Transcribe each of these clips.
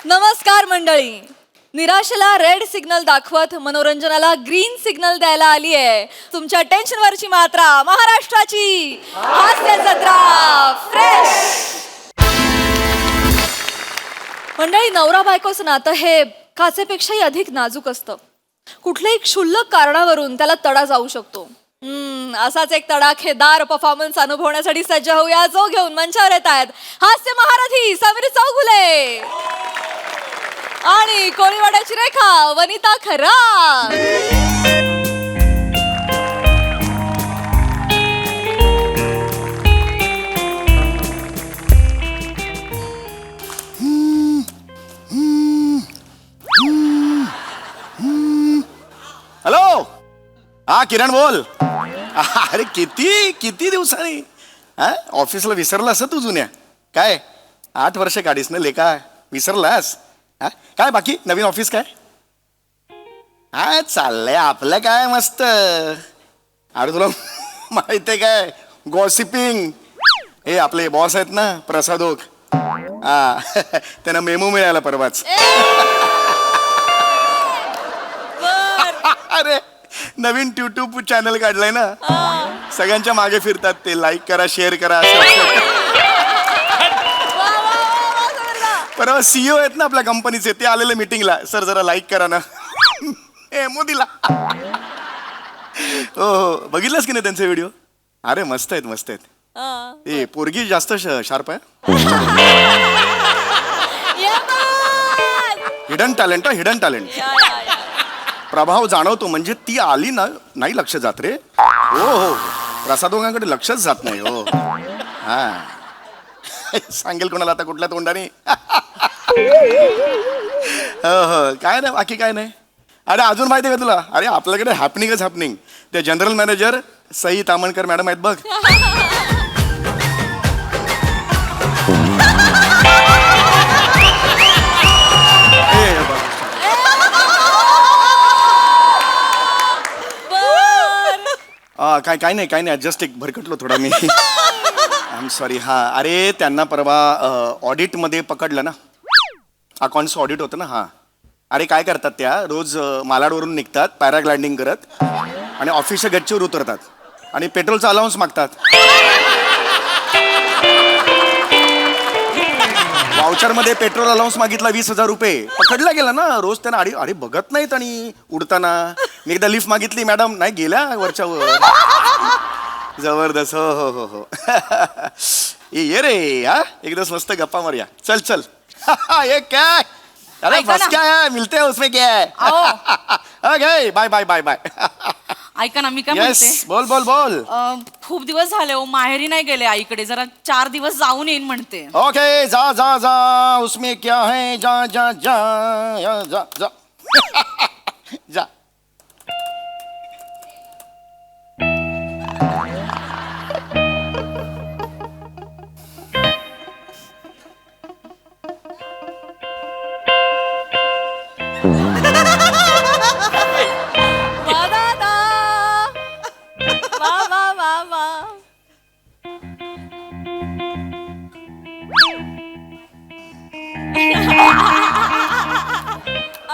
नमस्कार मंडळी. निराशेला red signal दाखवत मनोरंजनाला ग्रीन सिग्नल द्यायला आली आहे तुमच्या टेन्शनवरची मात्रा महाराष्ट्राची हास्य जत्रा फ्रेश. मंडळी, नवरा बायकोचं नातं हे काचेपेक्षाही अधिक नाजूक असतं. कुठल्याही क्षुल्लक कारणावरून त्याला तडा जाऊ शकतो. असाच एक तडाखेदार परफॉर्मन्स अनुभवण्यासाठी सज्ज होऊया. जो घेऊन मंचावर येत आहेत हास्य महारथी समीर चौगुले आणि कोळीवाड्याची रेखा वनिता खरात. हॅलो. हा किरण बोल. अरे किती किती दिवसांनी ऑफिसला विसरला असं तू जुन्या. काय 8 वर्ष काढीस ना लेका, विसरलास? काय बाकी नवीन ऑफिस काय? हा चाललंय आपलं काय मस्त. अरे तुला माहित आहे काय, गॉसिपिंग. हे आपले बॉस आहेत ना प्रसादोक, हा त्यांना मेमो मिळाला परवाच. अरे नवीन YouTube चॅनल काढलाय ना, सगळ्यांच्या मागे फिरतात ते. लाईक करा, शेअर करा. परवा CEO आहेत ना आपल्या कंपनीचे, ते आलेले मीटिंगला. सर जरा लाईक करा ना. मोदीला. हो हो, बघितलंस की नाही त्यांचे व्हिडिओ? अरे मस्त आहेत मस्त आहेत. ए पोरगी जास्त शार्प आहे. Hidden talent, hidden talent. प्रभाव जाणवतो. म्हणजे ती आली ना, नाही लक्ष जात रे. हो हो, प्रसादोगांकडे लक्षच जात नाही. हो हा, सांगेल कोणाला आता कुठल्या तोंडाने. हो हो, काय नाही बाकी काय नाही. अरे अजून माहिती आहे का तुला? अरे आपल्याकडे हॅपनिंगच हॅपनिंग. ते general manager Sai Tamankar madam आहेत बघ. काय काय नाही काय नाही, जस्ट एक भरकटलो थोडा मी. I am sorry. हा अरे त्यांना परवा ऑडिटमध्ये पकडलं ना, अकाउंट्स ऑडिट होतं ना. हां अरे काय करतात त्या, रोज मालाडवरून निघतात पॅराग्लायडिंग करत आणि ऑफिसच्या गच्चीवर उतरतात आणि पेट्रोलचा अलाउन्स मागतात. वाउचरमध्ये पेट्रोल अलाउन्स मागितला 20,000 रुपये. पकडला गेला ना. रोज त्यांना अरे अरे बघत नाहीत. आणि उडताना मी एकदा लिफ्ट मागितली, मॅडम नाही गेल्या वरच्या वर. जबरदस्त. हो हो हो हो. ये रे. हा एक दिवस मस्त गप्पा मारूया. चल चल. ये काय, अरे बस क्या है, मिलते हैं उसमें क्या है. Okay bye bye bye bye. ऐका ना, मी काय म्हणते, बोल बोल बोल. खूप दिवस झाले हो, माहेरी नाही गेले आईकडे. जरा 4 दिवस जाऊन येईन म्हणते. ओके जा जा जा, उसमें क्या है, जा जा जा जा जा. जा. वा दादा, वा वा वा वा.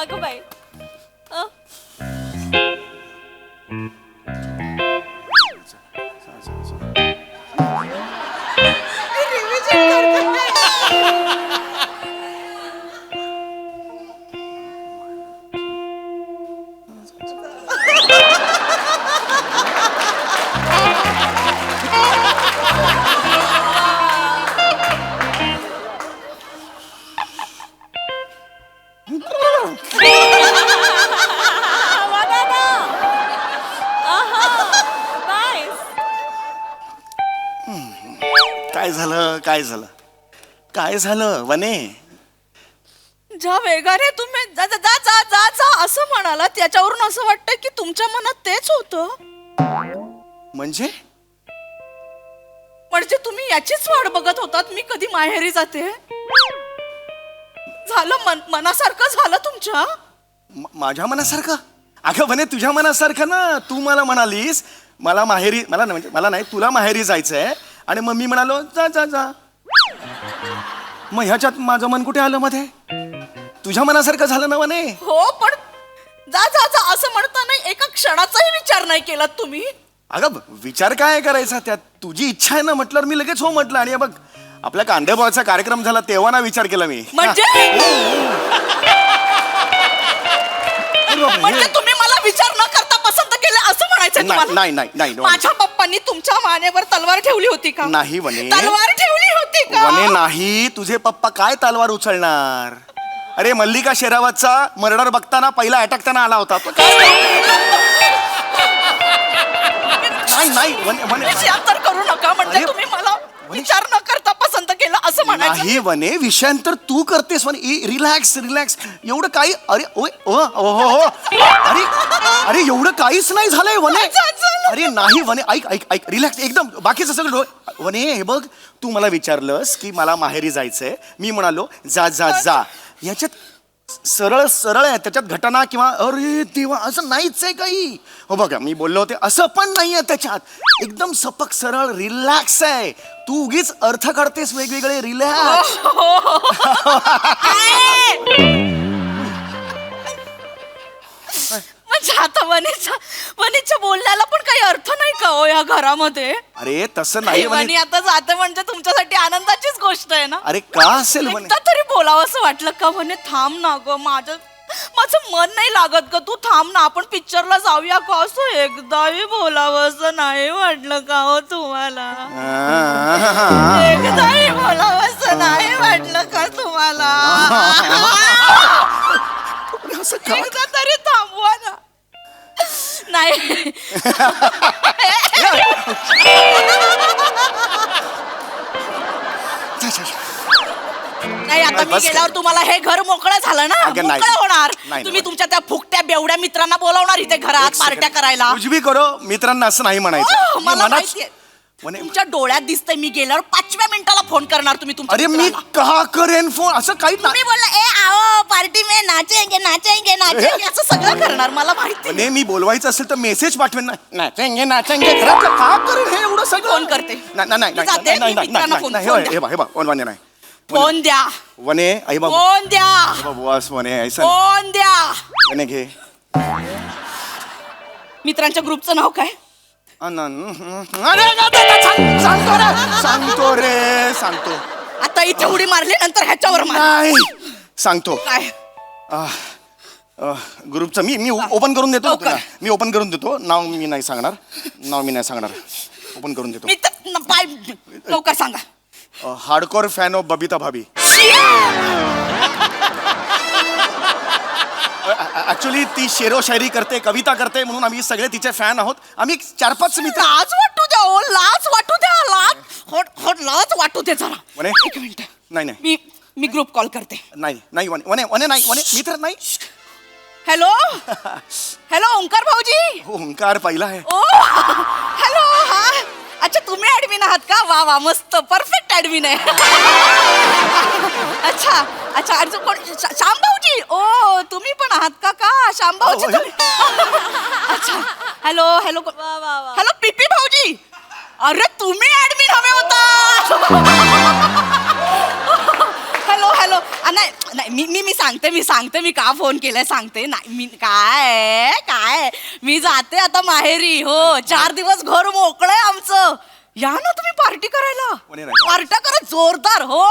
अगं बाई. वा दादा. आहा, nice. काय झालं काय झालं काय झालं वने? ज्या वेगाने तुम्ही जा जा जा जा जा जा असं म्हणाला, त्याच्यावरून असं वाटतंय की तुमच्या मनात तेच होतं. म्हणजे म्हणजे तुम्ही याचीच वाट बघत होतात मी कधी माहेरी जाते. झालं मनासारखं झालं तुमच्या. माझ्या मनासारखं? अगं वने तुझ्या मनासारखं ना. तू मला म्हणालीस मला माहेरी, मला म्हणजे मला नाही, तुला माहेरी जायचंय. आणि मग मी म्हणालो जा जा जा. मग ह्याच्यात माझं मन कुठे आलं मध्ये? तुझ्या मनासारखं झालं ना वने. हो पण जा जा जा असं म्हणता नाही, एका क्षणाचाही विचार नाही केला तुम्ही. अगं विचार काय करायचा त्यात, तुझी इच्छा आहे ना म्हटल्यावर मी लगेच हो म्हटलं. आणि बघ आपल्या कांदेपोहाचा कार्यक्रम झाला तेव्हा ना विचार केला मी. म्हणजे म्हणजे तुम्ही मला विचार न करता पसंत केलं असं म्हणायचं तुम्हाला? नाही नाही नाही माझ्या पप्पांनी तुमच्या मानेवर तलवार ठेवली होती का? नाही वने. तलवार ठेवली होती का? वने नाही, तुझे पप्पा काय तलवार उचलणार. अरे मल्लिका शेरावतचा मर्डर बघताना पहिला अटॅक त्यांना आला होता. तो काय नाही नाही वने वने विषयांतर करू नका. म्हणजे अरे, तुम्ही मला विचार न करता पसंत केलं असं म्हणायचं? नाही वने, विषयांतर तू करतेस वने. Relax relax. एवढं काही अरे ओय ओ हो हो अरे अरे एवढं काहीच नाही झालंय वने. अरे नाही वने, ऐक ऐक ऐक रिलॅक्स एकदम. बाकीचं सगळं वने हे बघ, तू मला विचारलंस की मला माहेरी जायचंय, मी म्हणालो जा जा जा. याच्यात सरळ सरळ आहे, त्याच्यात घटना किंवा अरे तेव्हा असं नाहीच आहे काही. हो बघा मी बोललो होते असं पण नाहीये त्याच्यात. एकदम सपक सरळ रिलॅक्स आहे. तू उगीच अर्थ काढतेस वेगवेगळे. रिलॅक्स. म्हणजे आता वनीच्या बोलण्याला पण काही अर्थ नाही का हो या घरामध्ये? अरे तसं नाही वनी वने. आता जाते म्हणजे तुमच्यासाठी आनंदाचीच गोष्ट आहे ना. अरे का असेल वने. एकदा तरी बोलावं असं वाटलं का? म्हणे थांब ना ग, माझं मन नाही लागत ग, तू थांब ना, आपण पिक्चरला जाऊया का? असं एकदाही बोलावं असं नाही वाटलं का हो तुम्हाला? एकदाही बोलावं असं नाही वाटलं का तुम्हाला? असं का? एकदा तरी थांबवा ना. नाही नाही आता मी बस गेल्यावर तुम्हाला हे घर मोकळं झालं ना, अगं नाही. मोकळं होणार. नाही, तुम्ही नाही. तुमच्या त्या फुकट्या बेवड्या मित्रांना बोलावणार इथे घरात पार्ट्या करायला. कुछ भी करो, मित्रांना असं नाही म्हणायचं. हो, मला मनात- माहितीये. वने- तुमच्या डोळ्यात दिसतंय मी गेल्यावर 5व्या मिनिटाला फोन करणार तुम्ही तुमच्या अरे मी मित्राला. का करेन फोन, असं काही नाही. तुम्ही बोलला ए आओ पार्टी में नाचेंगे नाचेंगे नाचेंगे असं सगळं करणार मला माहिती. वने, मी बोलवायचं असेल तर मेसेज पाठवेन ना. नाचेंगे नाचेंगे घरातलं का करेन हे एवढं सगळं. फोन करते. नाही नाही नाही मी जाते, नाही नाही मी मित्रांना नाही फोन- नाही फोन द्या. हे बा हे बा वने नाही. फोन द्या, वने आई बाबा फोन द्या, बस वने ऐसा नाही. फोन द्या. वने घे. मित्रांच्या ग्रुपचं नाव काय? अरे सांगतो रे सांगतो. आता इथे उडी मारली नंतर ह्याच्यावर मार. नाही सांगतो. काय? ग्रुपचं मी ओपन करून देतो लवकर. तुला. मी ओपन करून देतो. नाव मी नाही सांगणार. ओपन करून देतो. मी पाय लवकर सांगा. Hardcore fan of Babita Bhabhi. Actually ती शेरो शायरी करते, कविता करते, म्हणून आम्ही सगळे तिचे फॅन आहोत. आम्ही 4-5 मित्र. लाज वाटू द्या ओ, लाज वाटू द्या, लाज वाटू दे जरा. वने एक मिनिट, नाही नाही मी ग्रुप कॉल करते. नाही नाही वने नाही वने मित्र नाही. हॅलो हॅलो ओंकार भाऊजी. हो ओंकार पहिला आहे. ओ हॅलो. हा अच्छा तुम्ही ऍडमिन आहात का? वा वा मस्त परफेक्ट ऍडमिन आहे. अच्छा अच्छा आणि कोण श्याम भाऊजी? ओ तुम्ही पण आहात का श्याम भाऊजी हो, तुम्ही? अच्छा हॅलो हॅलो वा वा वा. हॅलो पीपी भाऊजी. अरे तुम्ही ऍडमिन हवे होता. हॅलो हॅलो नाही नाही मी सांगते मी का फोन केलाय सांगते. नाही मी काय मी जाते आता माहेरी. हो 4 दिवस घर मोकळंय आमचं. या ना तुम्ही पार्टी करायला. पार्ट्या करा जोरदार. हो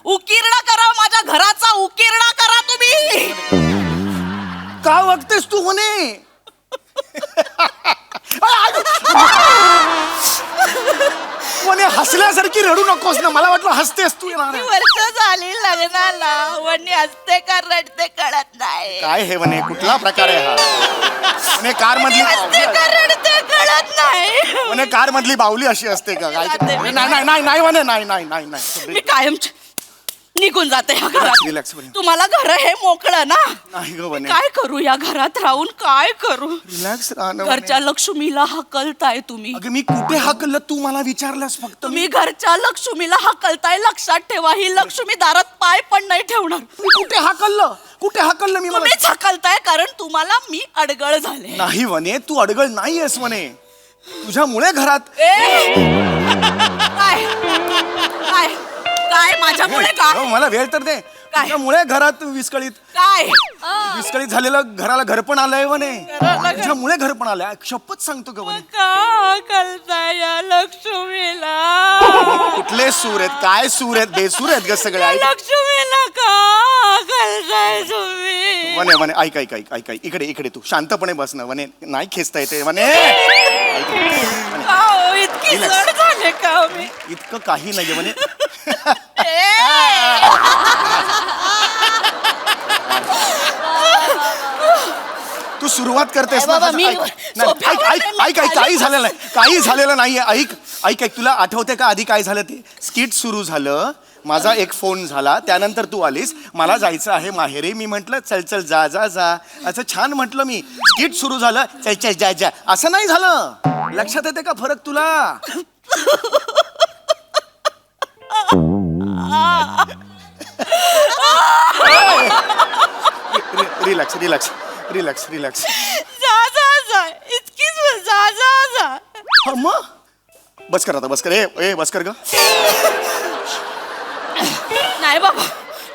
उकिरडा करा, माझ्या घराचा उकिरडा करा तुम्ही. का वागतेस तू वने. वने हसल्यासारखी रडू नकोस ना. मला वाटलं हसतेस तू. वर्ष झाली लग्नाला, वणी हसते का रडते कळत नाही. काय हे वने, कुठला प्रकार आहे हा. वने कार मधली हसते का रडते कळत नाही. वने कार मधली बावली अशी असते का काय? जाते मी. नाही नाही नाही वने नाही नाही नाही नाही. मी कायम निघून जाते ह्या घरात. रिलॅक्स वने. तुम्हाला घर हे मोकळं ना. नाही ग वने. काय करू या घरात राहून, काय करू? रिलॅक्स राहा ना घरच्या वने. लक्ष्मीला हकलताय तुम्ही. अगं मी कुठे हाकललं, तू मला विचारलंस फक्त. तुम्ही घरच्या लक्ष्मीला हकलताय. लक्षात ठेवा ही लक्ष्मी दारात पाय पण नाही ठेवणार. मी कुठे हाकललं मी. मला तुम्हीच हकलताय कारण तुम्हाला मी अडगळ झाले. नाही वने, तू अडगळ नाहीयेस वने. तुझ्यामुळे घरात काय काय काय माझ्यामुळे का? हो, मला वेळ तर दे. काय? त्यामुळे घरात विस्कळीत काय विस्कळीत झालेलं घराला घर पण आलंय म्हणे. घराला घर- त्याच्यामुळे घर पण आलंय. शपथ सांगतो का म्हणे. का करताय या लक्ष्मीला? कुठले सूर आहेत, काय सूर आहेत, बेसूर आहेत ग सगळे. ऐक लक्ष्मीला का करताय तुम्ही? म्हणे म्हणे ऐक ऐक ऐक ऐक ऐक. इकडे इकडे तू शांतपणे बस ना म्हणे. नाही खेचता येते म्हणे. का हो, इतकी Relax. जड झाले का मी? इतकं काही नाहीये म्हणे. तू सुरुवात करतेस ना. बाबा, मी ऐक, नाही, सोफ्यावर ऐक ऐक ऐक ऐक काही झालेलं नाही, काही झालेलं नाहीये. ऐक ऐक ऐक तुला आठवते का आधी काय झालं ते? स्किट सुरू झालं, माझा एक फोन झाला, त्यानंतर तू आलीस, मला जायचं आहे माहेरी. मी म्हंटल चल चल जा जा जा, असं छान म्हटलं मी. स्किट सुरू झालं, चल चल जा जा, असं नाही झालं. लक्षात येते का फरक तुला? Relax relax relax relax. जा जा जा, इतकीच वेळ, जा जा जा. मग बस कर आता, बस कर. ए बस कर ग. नाही बाबा,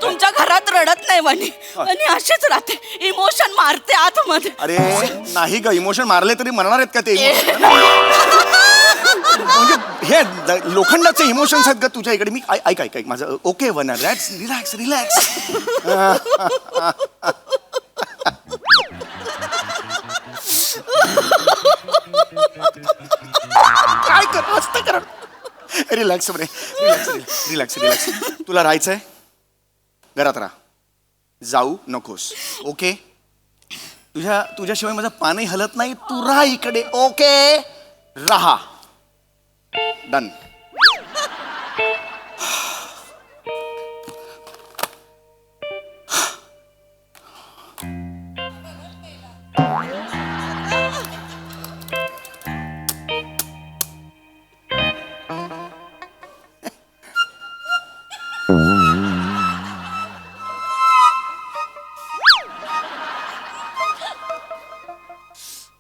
तुमच्या घरात रडत नाही म्हणे आणि अशीच राहते. इमोशन मारते आतमध्ये. अरे नाही ग, इमोशन मारले तरी म्हणणार आहेत का ते emotion? म्हणजे हे लोखंडाचे इमोशन्स आहेत का तुझ्या इकडे? मी ऐक ऐक ऐक माझं. Okay one relax relax relax. काय कर मस्त कर. रिलॅक्स रे, रिलॅक्स रिलॅक्स रिलॅक्स. तुला राहायचंय घरात राहा, जाऊ नकोस. ओके, तुझ्याशिवाय माझं पानही हलत नाही. तू राहा इकडे. ओके, राहा. डन.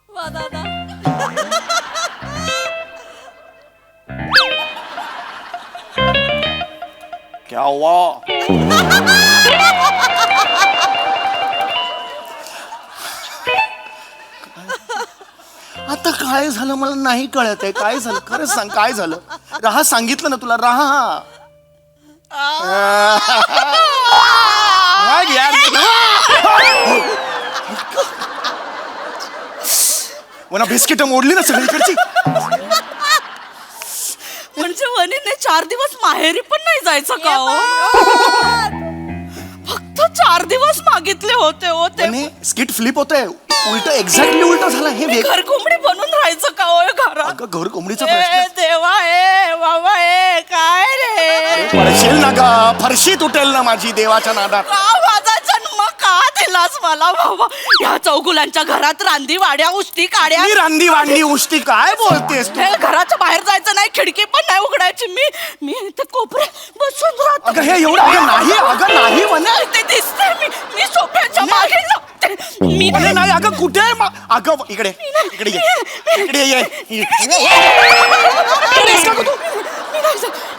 वा दादा. क्या हुआ? आता काय झालं मला नाही कळत आहे. काय झालं खरंच सांग, काय झालं? राहा सांगितलं ना तुला, राहा. मग यार मला बिस्किट मोडली ना सगळीकडची. म्हणजे वनीने 4 दिवस माहेरी पण नाही जायचं का हो? फक्त 4 दिवस मागितले होते हो ते. आणि स्किट फ्लिप होतंय, उलट एक्झॅक्टली उलट झालं. हे वेग घर कोंबडी बनून राहायचं का हो घरात? अगं घर कोंबडीचा ए प्रश्न. देवा, ए बाबा, ए काय रे? पडशील ना ग, फरशी तुटेल ना माझी देवाच्या नादात. का माझा जन्म का दिलास मला बाबा? या चौगुलांच्या घरात रांदी वाड्या उष्टी काड्या. मी रांदी वांडी उष्टी काय बोलतेस तू? हे घराच्या बाहेर जायचं नाही, खिडकी पण नाही उघडायची. मी इथे कोपऱ्यात बसून राहतो. अगं हे एवढं अगं नाही, अगं नाही म्हणे. ते दिसते मी सोफ्याच्या मागे लपते. मी अरे नाही अगं कुठे आहे अगं इकडे इकडे ये, इकडे ये. इकडेस का ग तू?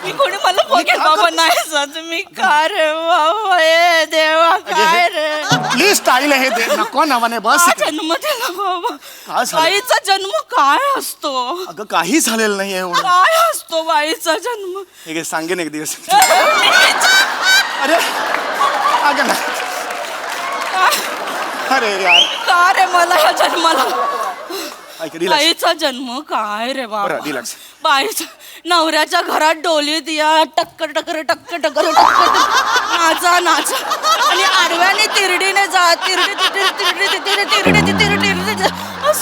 मी कोणी मला बघेल बाबा नाही जात. मी का रे बाबा, ए देवा काय रे? कुठली स्टाईल आहे ते? नको ना म्हणे, बस का इकडे. जन्म दिला बाबा? काय झालं? बाईचा जन्म काय असतो? अगं काही झालेलं नाही एवढं. काय असतो बाईचा जन्म? हे घे, सांगेन एक दिवस. अरे अगं नाही. अरे यार का रे मला या जन्माला? ऐक, रिलॅक्स. बाईचा जन्म काय रे बाबा? बरं, relax. बाईचा नवऱ्याच्या घरात डोलीत या टक्कर टक्कर टक्कर टक्कर टक्कर नाचा नाचा आणि आडव्याने तिरडीने जा. तिरडी तिरडी तिरडी तिरडी तिरडी तिरडी तिरडी.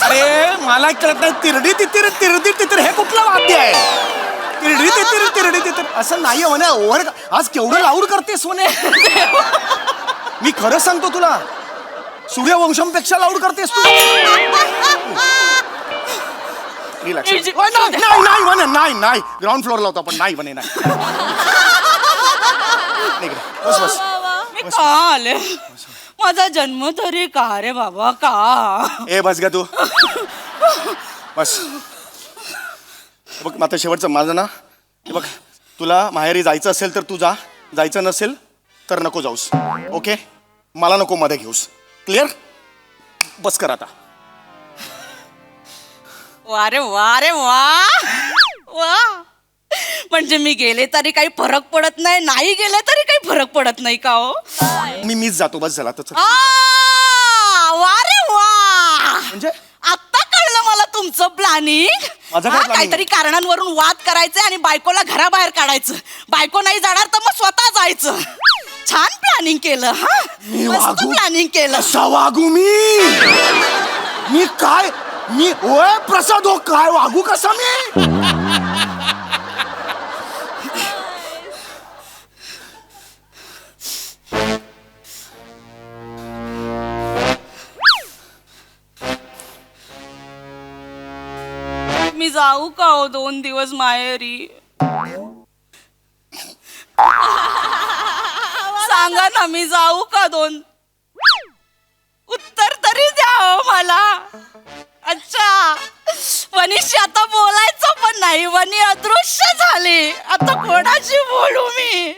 अरे मला कळत नाही. तिरडी तितिर तिरडी तितिर हे कुठलं वाद्य आहे? तिरडी तितिर तिरडी तितिर असं नाही म्हणे. ओव्हर आज केवढं लाऊड करतेस म्हणे. मी खरं सांगतो तुला, सूर्यवंशमपेक्षा लाऊड करतेस तू. रिलॅक्स. नाही नाही म्हणे, नाही नाही. ग्राउंड फ्लोअरला होता पण नाही म्हणे. नाही इकडे. बस बस. मी का आले? माझा जन्म तरी का रे बाबा का? ए बस ग तू, बस. बघ आता शेवटचं माझं ना, हे बघ, तुला माहेरी जायचं असेल तर तू जा, जायचं नसेल तर नको जाऊस. ओके, मला नको मध्ये घेऊस. क्लिअर? बस कर आता. वा रे वा रे वा वा. म्हणजे मी गेले तरी काही फरक पडत नाही, नाही गेले तरी काही फरक पडत नाही का हो? मीच जातो, बस झाला तर. वा रे वा. म्हणजे आता कळलं मला तुमचं प्लॅनिंग. माझं काय planning? काहीतरी कारणांवरून वाद करायचे आणि बायकोला घराबाहेर काढायचं. बायको नाही जाणार तर मग स्वतः जायचं. छान प्लॅनिंग केलं. हा, मस्त प्लॅनिंग केलं. कसा वागू मी काय मी ओय प्रसाद हो, काय वागू कसा मी? मी जाऊ का हो 2 दिवस माहेरी? सांगा ना, मी जाऊ का 2? उत्तर तरी द्या हो मला. अच्छा, वनीशी आता बोलायचं पण नाही. वनी अदृश्य झाली. आता कोणाशी बोलू मी?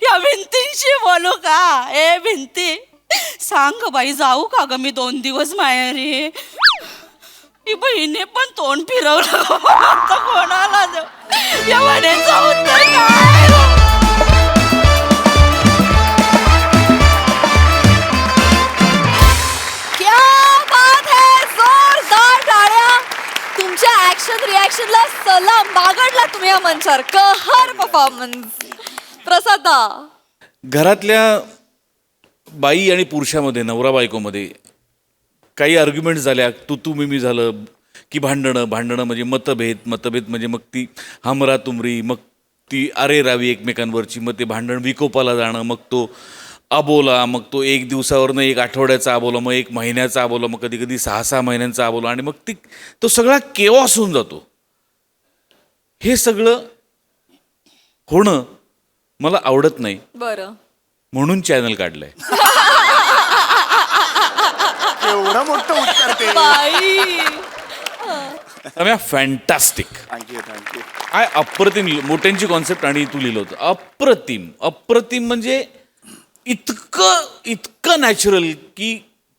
या भिंतींशी बोलू का? ए भिंती, सांग बाई, जाऊ का ग मी 2 दिवस माहेरी? ही बहिणी पण तोंड फिरवलं. आता कोणाला जाऊ? या वनीचं उत्तर काय? क्या बात है, जोरदार टाळ्या. तुमच्या ऍक्शन रिॲक्शनला सलाम. बागडला तुम्ही या मंचावर. कहर परफॉर्मन्स. प्रसादा, घरातल्या बाई आणि पुरुषामध्ये, नवरा बायकोमध्ये काही आर्ग्युमेंट झाल्या, तू मी झालं की भांडणं म्हणजे मतभेद म्हणजे मग ती हमरा तुमरी, मग ती अरे रावी एकमेकांवरची, मग ते भांडण विकोपाला जाणं, मग तो अबोला, मग तो 1 दिवसावरनं 1 आठवड्याचा अबोला, मग 1 महिन्याचा अबोला, मग कधी कधी 6 महिन्यांचा अबोला, आणि मग तो सगळा केओस होऊन जातो. हे सगळं होणं मला आवडत नाही, बरं. म्हणून चॅनल काढलंय. एवढं मोठं उत्तर ते. बाई, फॅन्टास्टिक. थँक्यू. काय अप्रतिम मोठ्यांची कॉन्सेप्ट, आणि तू लिहिलं होतं अप्रतिम म्हणजे इतकं नॅचरल की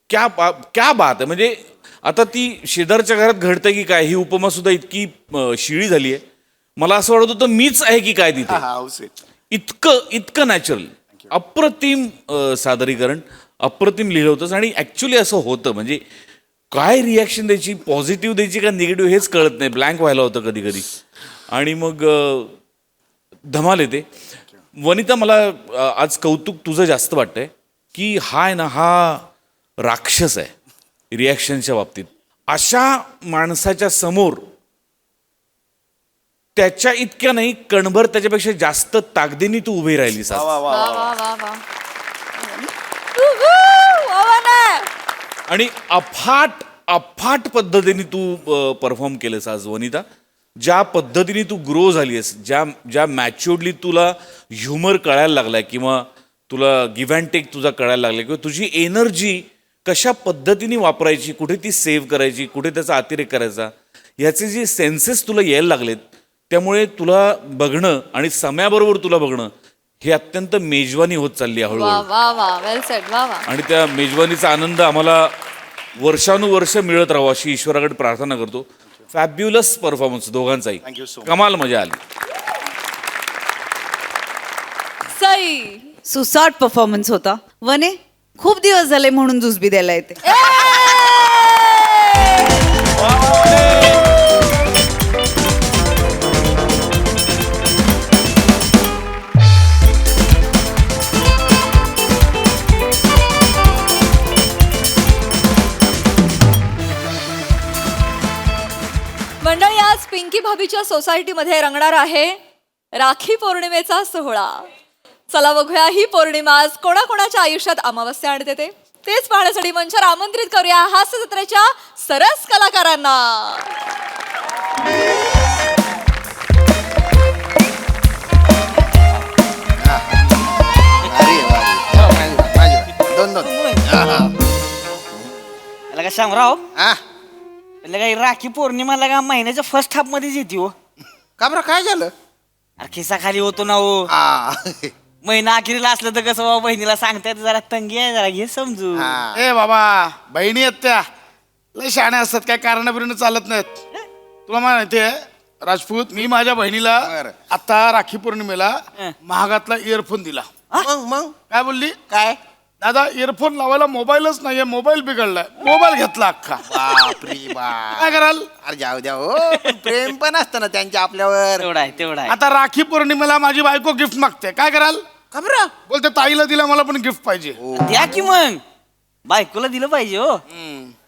क्या बात आहे. म्हणजे आता ती शेजारच्या घरात घडतंय की काय, ही उपमा सुद्धा इतकी शिळी झाली आहे. मला असं वाटत होतं मीच आहे की काय तिथे. इतकं नॅचरल, अप्रतिम सादरीकरण, अप्रतिम लिहिलं होतंस. आणि ॲक्च्युली असं होतं, म्हणजे काय रिॲक्शन द्यायची, पॉझिटिव्ह द्यायची का निगेटिव्ह हेच कळत नाही. ब्लँक व्हायला होतं कधी कधी, आणि मग धमाल येते. वनिता, मला आज कौतुक तुझं जास्त वाटतंय की हा आहे ना, हा राक्षस आहे रिॲक्शनच्या बाबतीत. अशा माणसाच्या समोर त्याच्या इतक्या नाही, कणभर त्याच्यापेक्षा जास्त ताकदीने तू उभी राहिलीस आज. वा वा वा वा. उहू, वा वा ना. आणि अफाट पद्धतीने तू परफॉर्म केलंस आज वनिता. ज्या पद्धतीने तू ग्रो झाली आहेस, ज्या मॅच्युअर्डली तुला ह्युमर कळायला लागलाय, किंवा तुला गिव्ह अँड टेक तुझा कळायला लागला, किंवा तुझी एनर्जी कशा पद्धतीने वापरायची, कुठे ती सेव्ह करायची, कुठे त्याचा अतिरेक करायचा, ह्याचे जे सेन्सेस तुला यायला लागलेत, त्यामुळे तुला बघणं आणि समयाबरोबर तुला बघणं हे अत्यंत मेजवानी होत चालली आहे वा हळूहळू. वा वा, वेल सेड. वा वा. आणि त्या मेजवानीचा आनंद आम्हाला वर्षानुवर्ष मिळत राहावं अशी ईश्वराकडे प्रार्थना करतो. फॅब्युलस परफॉर्मन्स दोघांचाही. Thank you so much. कमाल मजा आली. सई. सुसाट परफॉर्मन्स होता. वने, खूप दिवस झाले म्हणून जुजबी द्यायला येते. मंडळी, आज पिंकी भाभीच्या सोसायटीमध्ये रंगणार आहे राखी पौर्णिमेचा सोहळा. चला बघूया ही पौर्णिमा आज कोणाकोणाच्या आयुष्यात अमावस्या आणते तेच पाहण्यासाठी मंचावर आमंत्रित करूया हास्य जत्रेच्या सरस कलाकारांना. लगा शामराव, लगा राखी पौर्णिमा लगा महिन्याच्या फर्स्ट हाफ मध्येच येते हो. का बरं, काय झालं? अरे खिसा खाली होतो ना हो. महिना अखेरीला असलं तर कसं बाबा बहिणीला सांगतायत जरा तंगी आहे जरा घे समजू ए बाबा बहिणी आहेत त्या लय शहाण्या असतात काय कारणाबिरणं चालत नाहीत तुला माहितीये राजपूत मी माझ्या बहिणीला बरं. आता राखी पौर्णिमेला महागातला इयरफोन दिला मग काय बोलली काय दादा इयरफोन लावायला मोबाईलच नाहीये मोबाईल बिघडलाय मोबाईल घेतला अख्खा बापरी बाप काय कराल अरे जाऊ द्या हो पण प्रेम पण असतं ना त्यांच्या आपल्यावर तेवढा आहे आता राखी पौर्णिमेला माझी बायको गिफ्ट मागते काय कराल का बरं बोलते ताईला दिला मला पण गिफ्ट पाहिजे द्या की मग बायकोला दिलं पाहिजे हो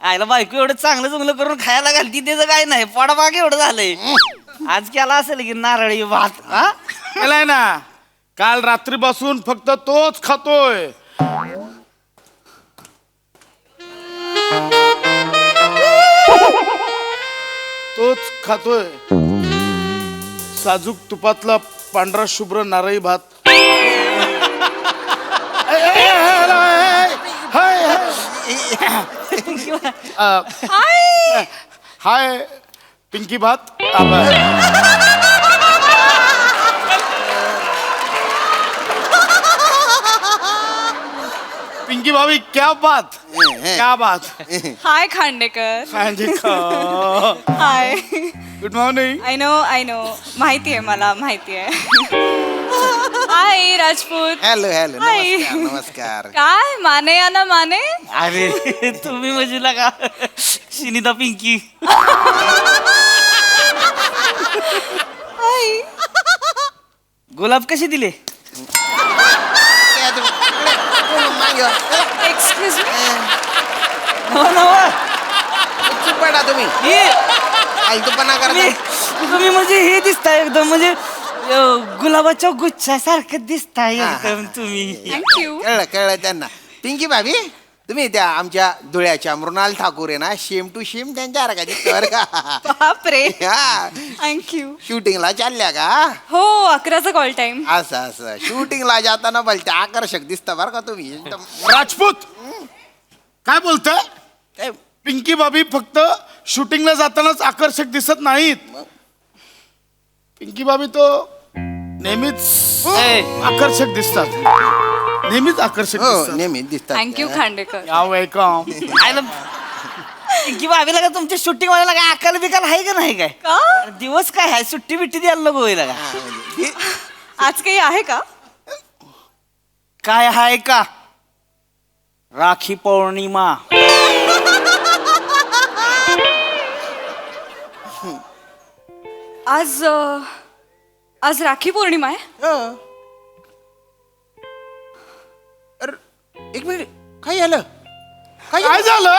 आईला बायको एवढं चांगलं चांगलं करून खायला घालती त्याचं काय नाही पोटापाक एवढं झालंय आज केला असेल की नारळी भात हा केलाय ना काल रात्रीपासून फक्त तोच खातोय तोच खातोय साजूक तुपातला पांढरा शुभ्र नारळी भात हाय पिंकी भात पिंकी भाभी क्या बात क्या बात hi Khandekar hi good morning I know माहिती आहे मला माहिती आहे hi Rajput hello hello hi. नमस्कार काय माने या ना माने अरे तुम्ही म्हणजे लगा शिनिता पिंकी हाय गुलाब कसे दिले एक्सक्यूज मी पडा तुम्ही आलतूपणा करता तुम्ही म्हणजे हे दिसताय एकदम म्हणजे गुलाबाच्या गुच्छासारखं दिसताय एकदम तुम्ही थँक्यू कळलं त्यांना पिंकी भाभी तुम्ही त्या आमच्या धुळ्याच्या मृणाल ठाकूर आहे ना शेम टू शेम त्यांच्या का दिसतं बरं का बापरे हा थँक्यू शूटिंगला चालल्या का हो 11चा कॉल टाइम असं असं शूटिंगला जाताना बोलते आकर्षक दिसतं बरं का तुम्ही एकदम राजपूत काय बोलताय काय पिंकी भाभी फक्त शूटिंगला जातानाच आकर्षक दिसत नाहीत पिंकी भाभी तो नेहमीच आकर्षक दिसतात नेहमीच आकर्षक हो दिसतात नेहमी दिसतात थँक्यू खांडेकर या वेलकम पिंकी भाभीला का तुमच्या शूटिंग वाल्याला काय अकाल बिकाल आहे का नाही काय का दिवस काय आहे सुट्टी बिट्टी द्यायला नको होईल का आज काही आहे का काय आहे का राखी पौर्णिमा आज राखी पौर्णिमा आहे हो. अरे, एक मिनिट काय झालं काय झालं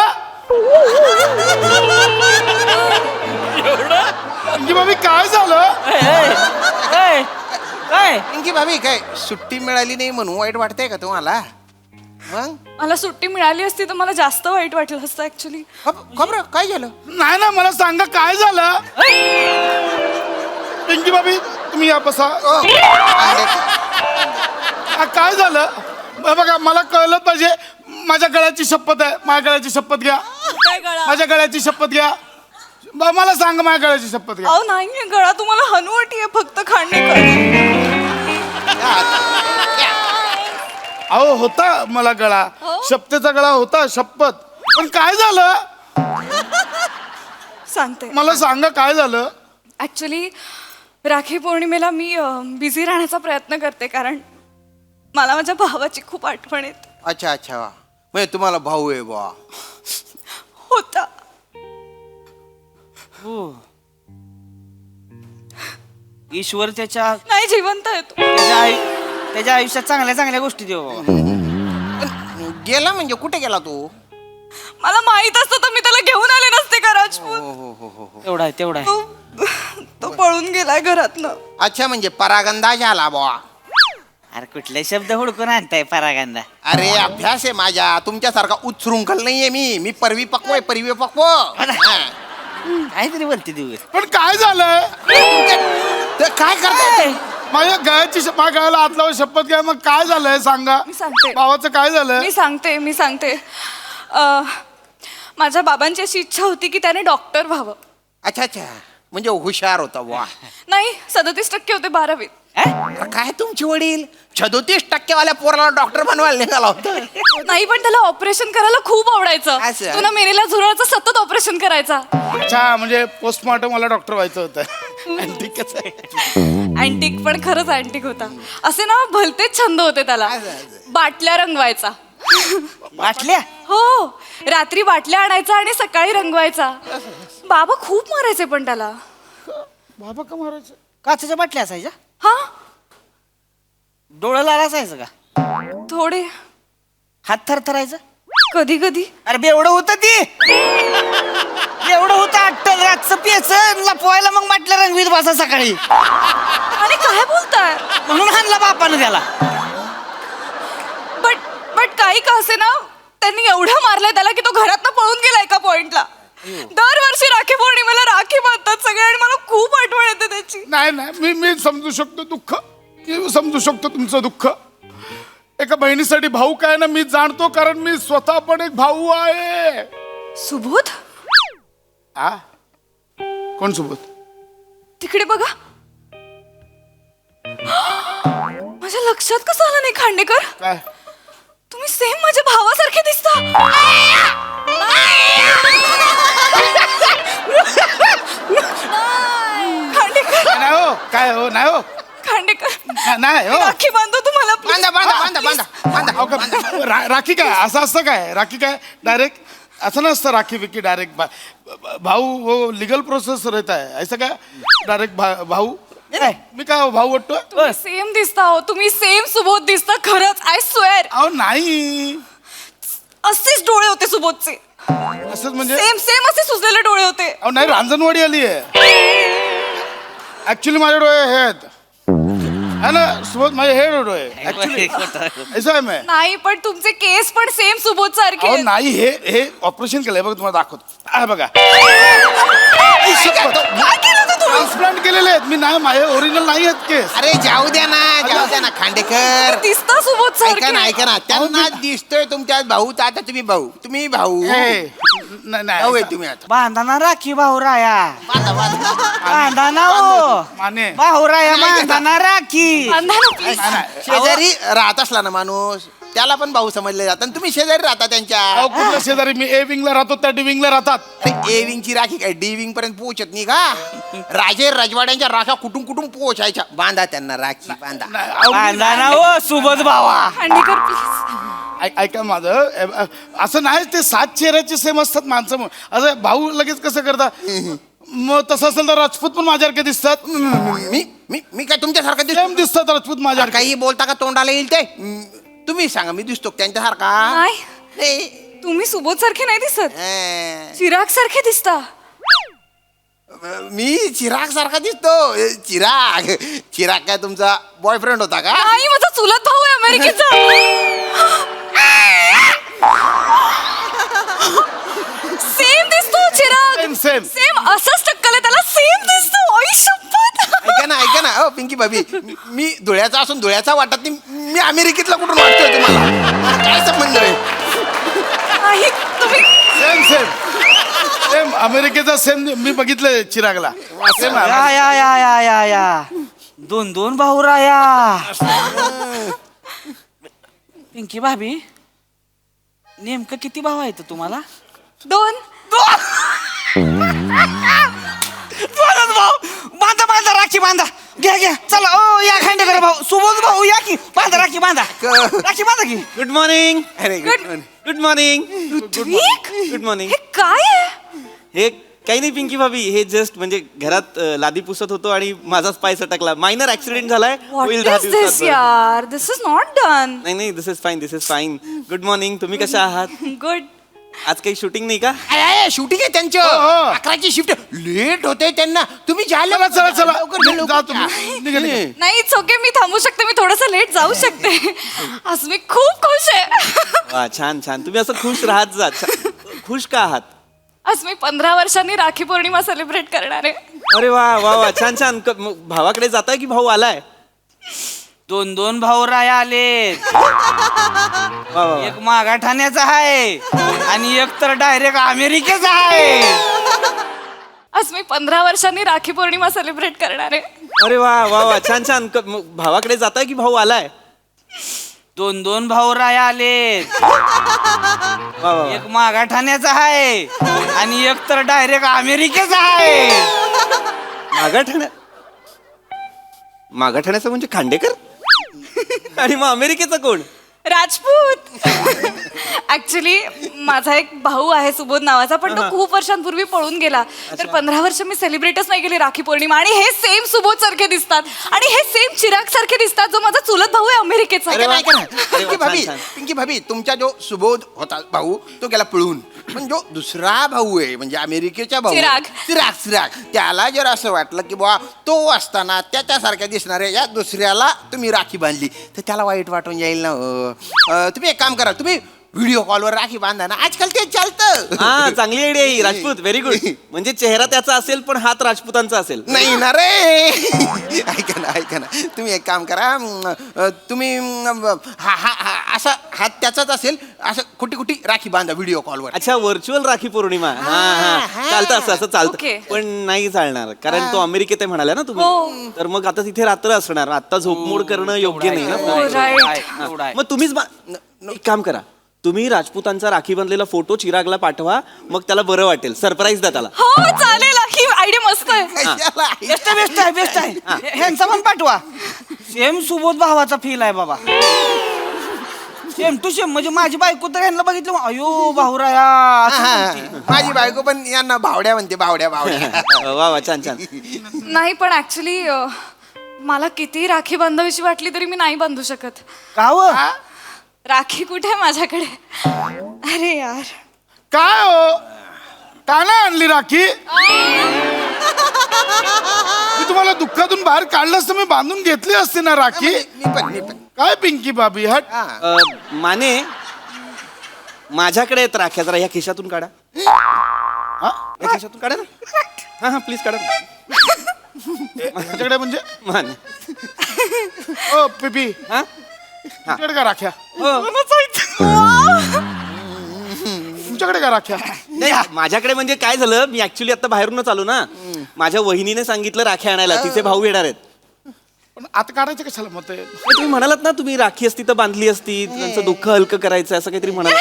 पिंकी भाभी काय झालं काय पिंकी भाभी काय सुट्टी मिळाली नाही म्हणून वाईट वाटतंय का तुम्हाला मग मला सुट्टी मिळाली असती तर मला जास्त वाईट वाटलं असतं ऍक्च्युली खबर काय झालं नाही ना मला सांगा काय झालं पिंकी भाभी तुम्ही या बसा काय झालं बघा मला कळलं पाहिजे माझ्या गळ्याची शपथ आहे माझ्या गळ्याची शपथ घ्या माझ्या गळ्याची शपथ घ्या मला सांगा माझ्या गळ्याची शपथ घ्या अहो नाही गळा तुम्हाला हनुवटी आहे फक्त खांडेकर अहो होता मला गळा शपथेचा गळा होता शपथ पण काय झालं सांगते मला सांगा काय झालं ऍक्च्युली राखी पौर्णिमेला मी बिझी राहण्याचा प्रयत्न करते कारण मला माझ्या भावाची खूप आठवण येते अच्छा अच्छा म्हणजे तुम्हाला भाऊ आहे बा होता ईश्वर त्याच्या नाही जिवंत आहे तो त्याच्या आयुष्यात चांगल्या चांगल्या गोष्टी देऊ गेला म्हणजे कुठे गेला तू मला माहित असतं तर मी त्याला घेऊन आले नसते का राजपूत तेवढा आहे तो पळून गेलाय घरातनं अच्छा म्हणजे परागंदा झाला बा अरे कुठले शब्द हुडकून आणताय परागंदा अरे अभ्यास आहे माझ्या तुमच्यासारखा उच्छृंखल नाहीये मी परिपक्व आहे परिपक्व काहीतरी बोलते दिवस पण काय झालं काय करताय माझ्या गळ्याला हात लावून शपथ घ्या मग काय झालंय सांगा मी सांगते. भावाचं काय झालं मी सांगते माझ्या बाबांची अशी इच्छा होती की त्याने डॉक्टर व्हावं अच्छा अच्छा म्हणजे हुशार होता वा नाही 37% होते 12वीत काय तुमचे वडील 37% पोराला डॉक्टर बनवायला निघाला होता. नाही पण त्याला ऑपरेशन करायला खूप आवडायचं. असं? तू ना मेरीला झुरळाचं सतत ऑपरेशन करायचा. अच्छा म्हणजे पोस्टमॉर्टम मला डॉक्टर व्हायचं होतं. ठीकच आहे. अँटिक पण खरंच अँटिक होता. असे ना भलतेच छंद होते त्याला. बाटल्या रंगवायचा. वाटल्या हो रात्री बाटल्या आणायचा आणि सकाळी रंगवायचा. बाबा खूप मारायचे पण त्याला. बाबा का मारायचं? काचेच्या बाटल्या असायच्या हा डोळं लाल असायचं का थोडे हात थरथरायचं कधी कधी. अरे बेवढं होतं ती एवढं होतं अट्टल रातचं प्यायचं लपवायला मग बाटल्या रंगवीत बसा सकाळी अरे काय बोलताय. म्हणून हाणला बापानं त्याला बट काही का असे ना त्यांनी एवढं मारलंय त्याला की तो घरातनं पळून गेला एका पॉइंटला. दरवर्षी राखी पौर्णिमेला राखी बांधतात सगळे आणि मला खूप आठवण येते त्याची. नाही मी समजू शकतो दुःख. मी समजू शकतो तुमचं दुःख. एका बहिणीसाठी भाऊ काय ना मी जाणतो कारण मी स्वतः पण एक भाऊ आहे. सुबोध आ कोण सुबोध? तिकडे बघा. माझ्या लक्षात कसं आलं नाही खांडेकर. काय तुम्ही सेम माझ्या भावासारखे दिसता. खांडेकर नाही हो काय हो नाही हो खांडेकर नाही हो. राखी बांधो तुम्हाला please. अहो, राखी काय असं असतं काय? राखी काय डायरेक्ट असं नसतं. राखी विकी डायरेक्ट भाऊ वो लीगल प्रोसेस रहता है ऐसा काय डायरेक्ट भाऊ. मी काय हो, भाऊ वाटतो. तुम्ही सेम दिसता हो. तुम्ही सेम सुबोध दिसता खरंच. I swear. अहो नाही असेच डोळे होते सुबोधचे. असंच म्हणजे सेम सेम असे सुजलेले डोळे होते. अहो नाही रांजणवाडी आली आहे. ऍक्च्युली माझे डोळे हे आहेत है ना सुबोध माझे हे डोळे ऍक्च्युली ऐसा आहे मैं. नाही पण तुमचे केस पण सेम सुबोध सारखे अहो आहेत. नाही हे ऑपरेशन केलंय बघ तुम्हाला दाखवतो. हा बघा काय केलं होतं तुम्ही. ट्रान्सप्लांट केलेले आहेत मी. नाही माझे ओरिजिनल नाही आहेत केस. अरे जाऊ द्या ना खांडेकर. दिसता सुबोध ऐका ना सारखे. त्यांना दिसतोय तुमच्यात भाऊ तर आता तुम्ही भाऊ हे, नाही भाऊ आहे तुम्ही आता. बांधाना राखी भाऊराया बांधा. बांधाना हो माने भाऊराया बांधाना राखी बांधा ना please. शेजारी राहत असला ना माणूस त्याला पण भाऊ समजले जातात. आणि तुम्ही शेजारी राहता त्यांच्या. अहो कुठल्या शेजारी मी ए विंगला राहतो त्या डी विंगला राहतात. अरे ए विंगची राखी काय डी विंग पर्यंत पोहोचत नाही का? राजे रजवाड्यांच्या राखा कुठून पोहोचायच्या. बांधा त्यांना राखी बांधा. नाही, अहो, बांधाना हो सुबोध भावा खांडेकर प्लीज. ऐका माझं असं नाही ते 7 चेहऱ्याचे सेम असतात माणसं. असं भाऊ लगेच कसं करतात. मग तसं असेल तर राजपूत पण माझ्यासारखे दिसतात. मी काय तुमच्यासारखा सेम दिसतात राजपूत माझ्यासारखे. काही बोलता का तोंडाला येईल ते. तुम्ही सांगा मी दिसतो का त्यांच्यासारखा. नाही नाही. तुम्ही सुबोध सारखे नाही दिसत. चिराग सारखे दिसता. मी चिराग सारखा दिसतो. चिराग काय तुमचा बॉयफ्रेंड होता का? नाही माझा चुलत भाऊ आहे अमेरिकेचा. सेम दिसतो चिराग. सेम सेम असंच टक्कल आहे त्याला. सेम दिसतो. आई शपथ. ऐका ना पिंकी भाभी मी धुळ्याचा असून धुळ्याचा वाटत नाही. मी अमेरिकेतला कुठून वाटतोय तुम्हाला? काय संबंध आहे? नाही तुम्ही सेम सेम सेम अमेरिकेचा सेम मी बघितलंय चिरागला. सेम या दोन भाऊराया पिंकी भाभी नेमकं किती भाऊ आहेत तुम्हाला? 2 दोनच भाऊ. बांधा राखी बांधा. घ्या चला ओ या खांडेकर भाऊ सुबोध भाऊ या की बांधा राखी बांधा की. Good morning. अरे good morning. Ritvik good morning. हे काय आहे. हे काही नाही पिंकी भाभी हे जस्ट म्हणजे घरात लादी पुसत होतो आणि माझाच पाय सटकला. मायनर ऍक्सिडेंट झालाय. व्हॉट होईल 10 इज दिस दिवसात बरं. यार. दिस इज नॉट डन. नाही दिस इज फाईन. Good morning. तुम्ही कशा आहात? गुड. आज काही शूटिंग नाही का? शूटिंग आहे त्यांचं. हो. 11ची शिफ्ट लेट होते त्यांना. तुम्ही चला चला लवकर जा तुम्ही. निघा. नाही इट्स ओके. मी थांबू शकते. मी थोडंसं लेट जाऊ शकते. आज मी खूप खुश आहे. वा छान तुम्ही असं खुश राहत जा. खुश का आहात? आज मी 15 वर्षांनी राखी पौर्णिमा सेलिब्रेट करणार आहे. अरे वा छान. मग भावाकडे जाताय की भाऊ आलाय? 2 भाऊराया आले. वा एक मागाठाण्याचा आहे आणि एक तर डायरेक्ट अमेरिकेचा आहे. आज मी 15 वर्षांनी राखी पौर्णिमा सेलिब्रेट करणार आहे. अरे वा वा वा छान छान मग भावाकडे जाताय की भाऊ आलाय? 2 भाऊ राया आले. वा वा एक मागाठाण्याचा आहे आणि एक तर डायरेक्ट अमेरिकेचा आहे. मागाठाण्याचं म्हणजे खांडेकर आणि मग अमेरिकेचा कोण? राजपूत. ऍक्च्युली माझा एक भाऊ आहे सुबोध नावाचा, पण तो खूप वर्षांपूर्वी पळून गेला. तर 15 वर्ष मी सेलिब्रेटच नाही केली राखी पौर्णिमा. आणि हे सेम सुबोध सारखे दिसतात आणि हे सेम चिराग सारखे दिसतात, जो माझा चुलत भाऊ आहे अमेरिकेचा. ऐका ना, ऐका ना. अरे वा, पिंकी भाभी, छान, पिंकी भाभी, तुमचा जो सुबोध होता भाऊ तो गेला पळून, पण जो दुसरा भाऊ आहे म्हणजे अमेरिकेचा भाऊ चिराग. चिराग चिराग त्याला जर असं वाटलं की बुवा तो असताना त्याच्यासारख्या दिसणाऱ्या या दुसऱ्याला तुम्ही राखी बांधली तर त्याला वाईट वाटून जाईल ना हो. तुम्ही एक काम करा, तुम्ही व्हिडिओ कॉलवर राखी बांधा ना, आजकाल ते चालतं. हा चांगली आयडिया ही राजपूत व्हेरी गुड. म्हणजे चेहरा त्याचा असेल पण हात राजपूतांचा असेल. नाही ना रे. ऐका ना तुम्ही एक काम करा, तुम्ही असा हात त्याचाच असेल असं कुठे राखी बांधा व्हिडिओ कॉलवर. अच्छा व्हर्च्युअल राखी पौर्णिमा. हा हा चालतं असं चालतं. Okay. पण नाही चालणार कारण तो अमेरिकेत आहे म्हणाला ना तुम्ही. तर मग आता तिथे रात्र असणार, आता झोपमोड करणं योग्य नाही ना. right. मग तुम्हीच एक काम करा, तुम्ही राजपूतांचा राखी बांधलेला फोटो चिरागला पाठवा, मग त्याला बरं वाटेल, सरप्राईज द्या त्याला. हो चालेल, ही आयडिया मस्त आहे. बेस्ट आहे. ह्यांचा पण पाठवा. सेम सुबोध भावाचा फील आहे बाबा. Same to same. म्हणजे माझी बायको तर ह्यांना बघितलं अयो भाऊराया असं म्हणते. माझी बायको पण यांना भावड्या म्हणते, भावड्या. वा वा छान छान. नाही पण ऍक्च्युली मला किती राखी बांधावीशी वाटली तरी मी नाही बांधू शकत. का हो? राखी कुठे आहे माझ्याकडे? अरे यार, काय हो, का नाही आणली राखी? मी तुम्हाला दुःखातून बाहेर काढलंस तर मी बांधून घेतली असती ना राखी. मी पण काय पिंकी भाभी हट. माने माझ्याकडे येत राख्या, जरा ह्या खिशातून काढा. या खिशातून काढा ना. हा प्लीज काढा. तुमच्याकडे म्हणजे माने ओ पिपी हा तुमच्याकडे का राख्या? तुमच्याकडे का राख्या? नाही माझ्याकडे म्हणजे काय झालं, मी ऍक्च्युली आता बाहेरूनच आलो ना, माझ्या वहिनीने सांगितलं राख्या आणायला, तिचे भाऊ येणार आहेत. पण आता काढायचं कशाला मत? नाही, तुम्ही म्हणालात ना तुम्ही राखी असती तर बांधली असती, त्यांचं दुःख हलकं करायचं असं काहीतरी म्हणाल.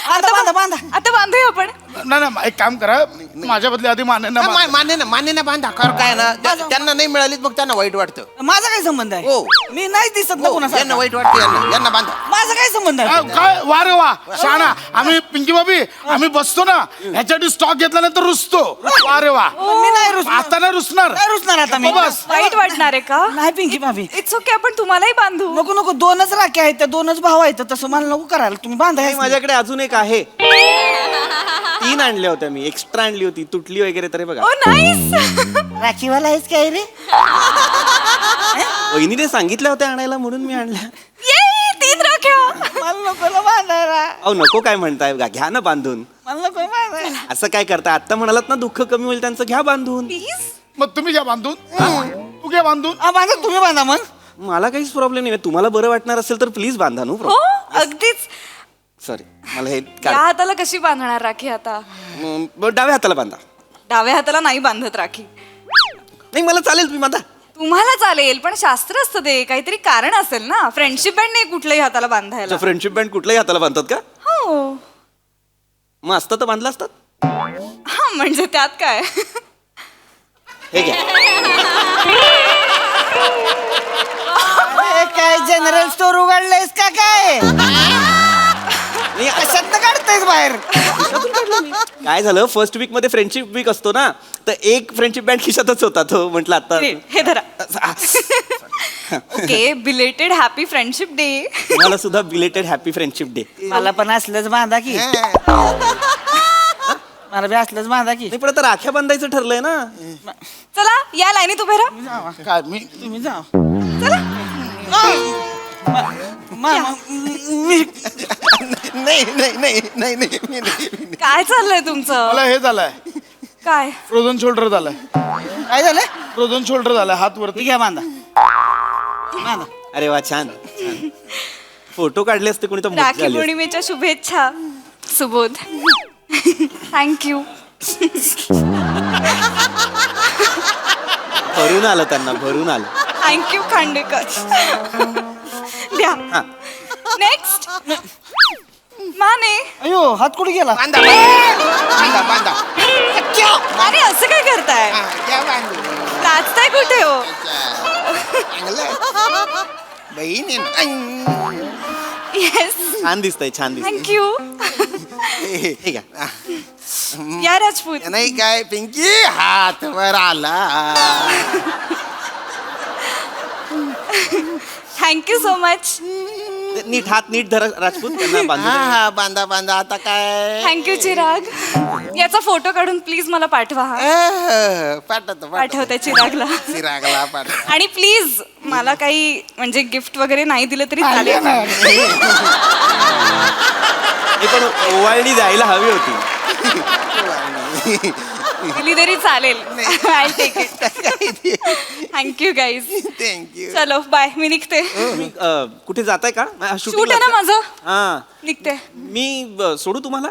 आता बांधूया आपण. नाही एक काम करा, माझ्या बदली आधी मान्यांना बांधा. मान्य ना बांधा. कारण काय ना त्यांना नाही मिळालीच मग त्यांना वाईट वाटतं. माझा काय संबंध आहे? हो. मी नाही दिसत ना यांना कोणाचा. वाईट वाटतं, यांना बांधा. माझा काय संबंध आहे? काय वा रे वा शाणा. आम्ही पिंकी भाभी आम्ही बसतो ना ह्याच्यासाठी स्टॉक घेतल्यानंतर रुसतो. वा रे वा. मी नाही रुसणार. आता नाही रुसणार. नाही रुसणार आता मी. बस. वाईट वाटणार आहे का? नाही पिंकी भाभी, इट्स ओके, आपण तुम्हालाही बांधू. नको 2च राख्या आहेत, त्या 2च भाऊ आहेत, तसं मला नको करायला. तुम्ही बांधा. नाही, माझ्याकडे अजून एक आहे. 3 आणल्या होत्या मी, एक्स्ट्रा आणली होती, तुटली वगैरे तर हे बघा. ओ नाईस. राखीवाला आहेस काय रे? वहिनीने सांगितल्या होत्या आणायला म्हणून मी आणल्या. ये 3 राख्या. मला नको ना बांधायला. अहो नको काय म्हणताय, घ्या ना बांधून. मला नको बांधायला. असं काय करता, आता म्हणालात ना दुःख कमी होईल त्यांचं, घ्या बांधून. मग तुम्ही घ्या बांधून. तू घ्या बांधून. बांधा, तुम्ही बांधा मग. मला काहीच प्रॉब्लेम नाही, तुम्हाला बरं वाटणार असेल तर प्लीज बांधा. नो हो प्रॉब्लेम. अगदीच. सॉरी मला हे या हाताला कशी बांधणार राखी आता? डाव्या हाताला बांधा. डाव्या हाताला नाही बांधत राखी. नाही मला चालेल, तुम्ही बांधा. तुम्हाला चालेल पण शास्त्र असतं ते, काहीतरी कारण असेल ना. फ्रेंडशिप बँड नाही कुठल्याही हाताला बांधायला. फ्रेंडशिप बँड कुठल्याही हाताला बांधतात का? हो. मग असतं तर बांधलं असतात. हा म्हणजे त्यात काय. हे घ्या. अरे, काय जनरल स्टोर उघडलंयस का काय? कशात काढतायस बाहेर? काय झालं, फर्स्ट वीक मध्ये फ्रेंडशिप वीक असतो ना, तर एक फ्रेंडशिप बँड खिशातच होता, तो म्हटलं आता. हे धरा. Okay, belated happy friendship day. मला सुद्धा बिलेटेड हॅपी फ्रेंडशिप डे. मला पण असलंच बांधा की. मला बी असलंच बांधा की. नाही पण आता राख्या बांधायचं ठरलंय ना. चला या लाईनीत उभे राहा. काय मी तुम्ही जा. नाही मी नाही. काय चाललंय तुमचं? मला हे झालंय, काय? फ्रोझन शोल्डर झालाय. काय झालं? फ्रोझन शोल्डर झालाय, हात वरती. घ्या बांधा. बांधा. अरे वा छान छान. फोटो काढले असते कोणी तर मजा राखी आली असती. पौर्णिमेच्या शुभेच्छा सुबोध. थँक्यू. भरून आलं त्यांना, भरून आलं. थँक्यू खांडेकर. द्या. नेक्स्ट माने. अयो हात कुठे गेला? बांधा बांधा बांधा माने असं काय करताय? हा, घ्या बांधून. नाचताय कुठे हो? चांगलं. बहीण आहे ना. येस छान दिसतंय, छान दिसतंय. थँक्यू. ठीक आहे. या राजपूत. नाही काय पिंकी हात वर आला. Thank you so much. नीट हात नीट धरा राजपूत, त्यांना बांधून हा द्या. हा बांधा बांधा आता काय. थँक्यू चिराग. याचा फोटो काढून प्लीज मला पाठवा हा. पाठवतो पाठवते चिरागला. चिरागला पाठव. आणि प्लीज मला काही म्हणजे गिफ्ट वगैरे नाही दिलं तरी चालेल. हे पण ओवाळणी द्यायला हवी होती. दिली तरी चालेल. I take it. Thank you guys. Thank you. चलो बाय. मी निघते. तुम्ही कुठे जाताय का? शूट आहे ना माझं. हा, निघते. मी सोडू तुम्हाला?